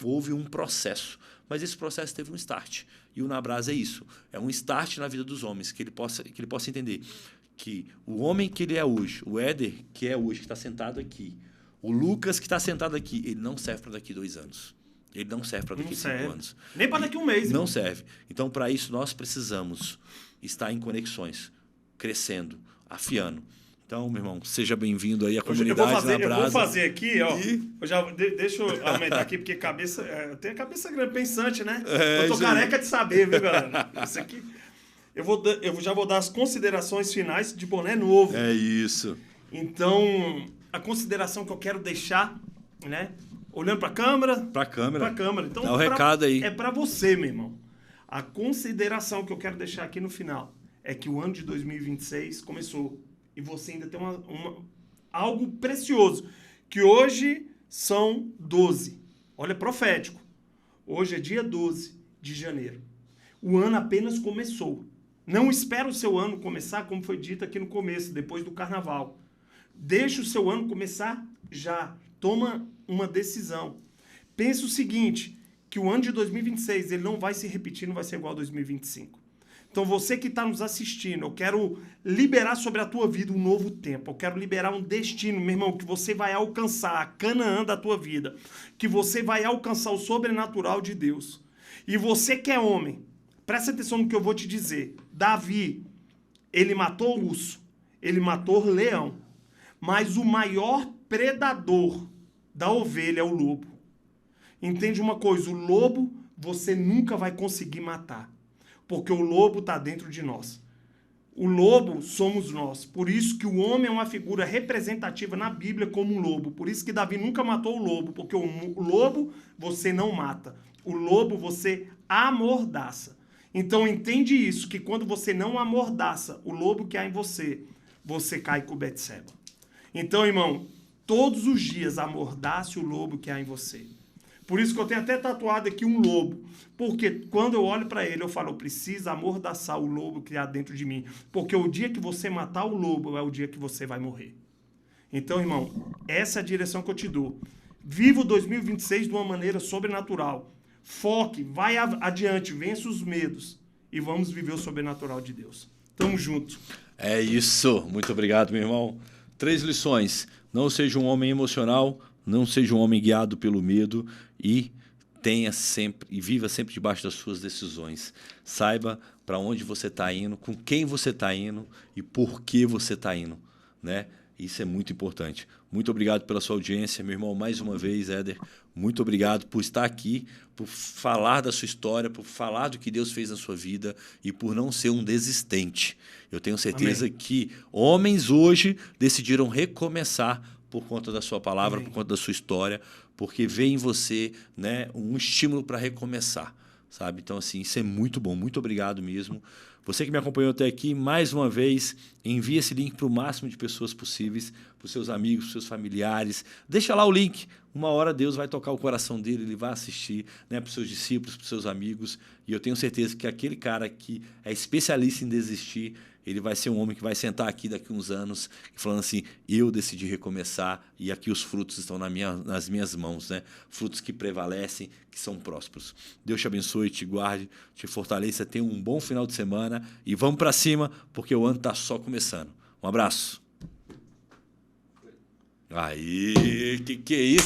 houve um processo. Mas esse processo teve um start. E o Nabrasa é isso. É um start na vida dos homens, que ele possa entender que o homem que ele é hoje, o Éder que é hoje, que está sentado aqui, o Lucas que está sentado aqui, ele não serve para daqui 2 anos. Ele não serve para daqui 5 anos. Nem para daqui 1 mês. Não serve. Então, para isso, nós precisamos estar em conexões, crescendo, afiando. Então, meu irmão, seja bem-vindo aí à comunidade Nabrasa. Eu vou fazer aqui, ó. Deixa eu aumentar aqui, porque eu tenho a cabeça grande, pensante, né? Eu tô careca de saber, viu, galera? Isso aqui... Eu já vou dar as considerações finais de boné novo. É isso. Então, a consideração que eu quero deixar, né? Olhando para a câmera. Para a câmera. Então, dá o recado aí. É para você, meu irmão. A consideração que eu quero deixar aqui no final é que o ano de 2026 começou. E você ainda tem algo precioso. Que hoje são 12. Olha, profético. Hoje é dia 12 de janeiro. O ano apenas começou. Não espera o seu ano começar, como foi dito aqui no começo, depois do carnaval. Deixa o seu ano começar já. Toma uma decisão. Pensa o seguinte, que o ano de 2026 ele não vai se repetir, não vai ser igual a 2025. Então você que está nos assistindo, eu quero liberar sobre a tua vida um novo tempo. Eu quero liberar um destino, meu irmão, que você vai alcançar a Canaã da tua vida. Que você vai alcançar o sobrenatural de Deus. E você que é homem, presta atenção no que eu vou te dizer. Davi, ele matou o urso, ele matou o leão, mas o maior predador da ovelha é o lobo. Entende uma coisa? O lobo você nunca vai conseguir matar, porque o lobo está dentro de nós. O lobo somos nós. Por isso que o homem é uma figura representativa na Bíblia como um lobo. Por isso que Davi nunca matou o lobo, porque o lobo você não mata. O lobo você amordaça. Então entende isso, que quando você não amordaça o lobo que há em você, você cai com Betseba. Então, irmão, todos os dias amordace o lobo que há em você. Por isso que eu tenho até tatuado aqui um lobo. Porque quando eu olho para ele, eu falo, eu preciso amordaçar o lobo que há dentro de mim. Porque o dia que você matar o lobo é o dia que você vai morrer. Então, irmão, essa é a direção que eu te dou. Viva o 2026 de uma maneira sobrenatural. Foque, vai adiante, vença os medos e vamos viver o sobrenatural de Deus. Tamo junto. É isso. Muito obrigado, meu irmão. 3 lições. Não seja um homem emocional, não seja um homem guiado pelo medo e viva sempre debaixo das suas decisões. Saiba para onde você está indo, com quem você está indo e por que você está indo, né? Isso é muito importante. Muito obrigado pela sua audiência, meu irmão. Mais uma vez, Éder, muito obrigado por estar aqui, por falar da sua história, por falar do que Deus fez na sua vida e por não ser um desistente. Eu tenho certeza que homens hoje decidiram recomeçar por conta da sua palavra, por conta da sua história, porque vê em você, né, um estímulo para recomeçar, sabe? Então, assim, isso é muito bom. Muito obrigado mesmo. Você que me acompanhou até aqui, mais uma vez, envie esse link para o máximo de pessoas possíveis, para os seus amigos, para os seus familiares. Deixa lá o link. Uma hora Deus vai tocar o coração dele, ele vai assistir, né, para os seus discípulos, para os seus amigos. E eu tenho certeza que aquele cara que é especialista em desistir, ele vai ser um homem que vai sentar aqui daqui a uns anos falando assim, eu decidi recomeçar e aqui os frutos estão nas minhas mãos, né? Frutos que prevalecem, que são prósperos. Deus te abençoe, te guarde, te fortaleça, tenha um bom final de semana e vamos para cima, porque o ano está só começando. Um abraço. Aí, que é isso?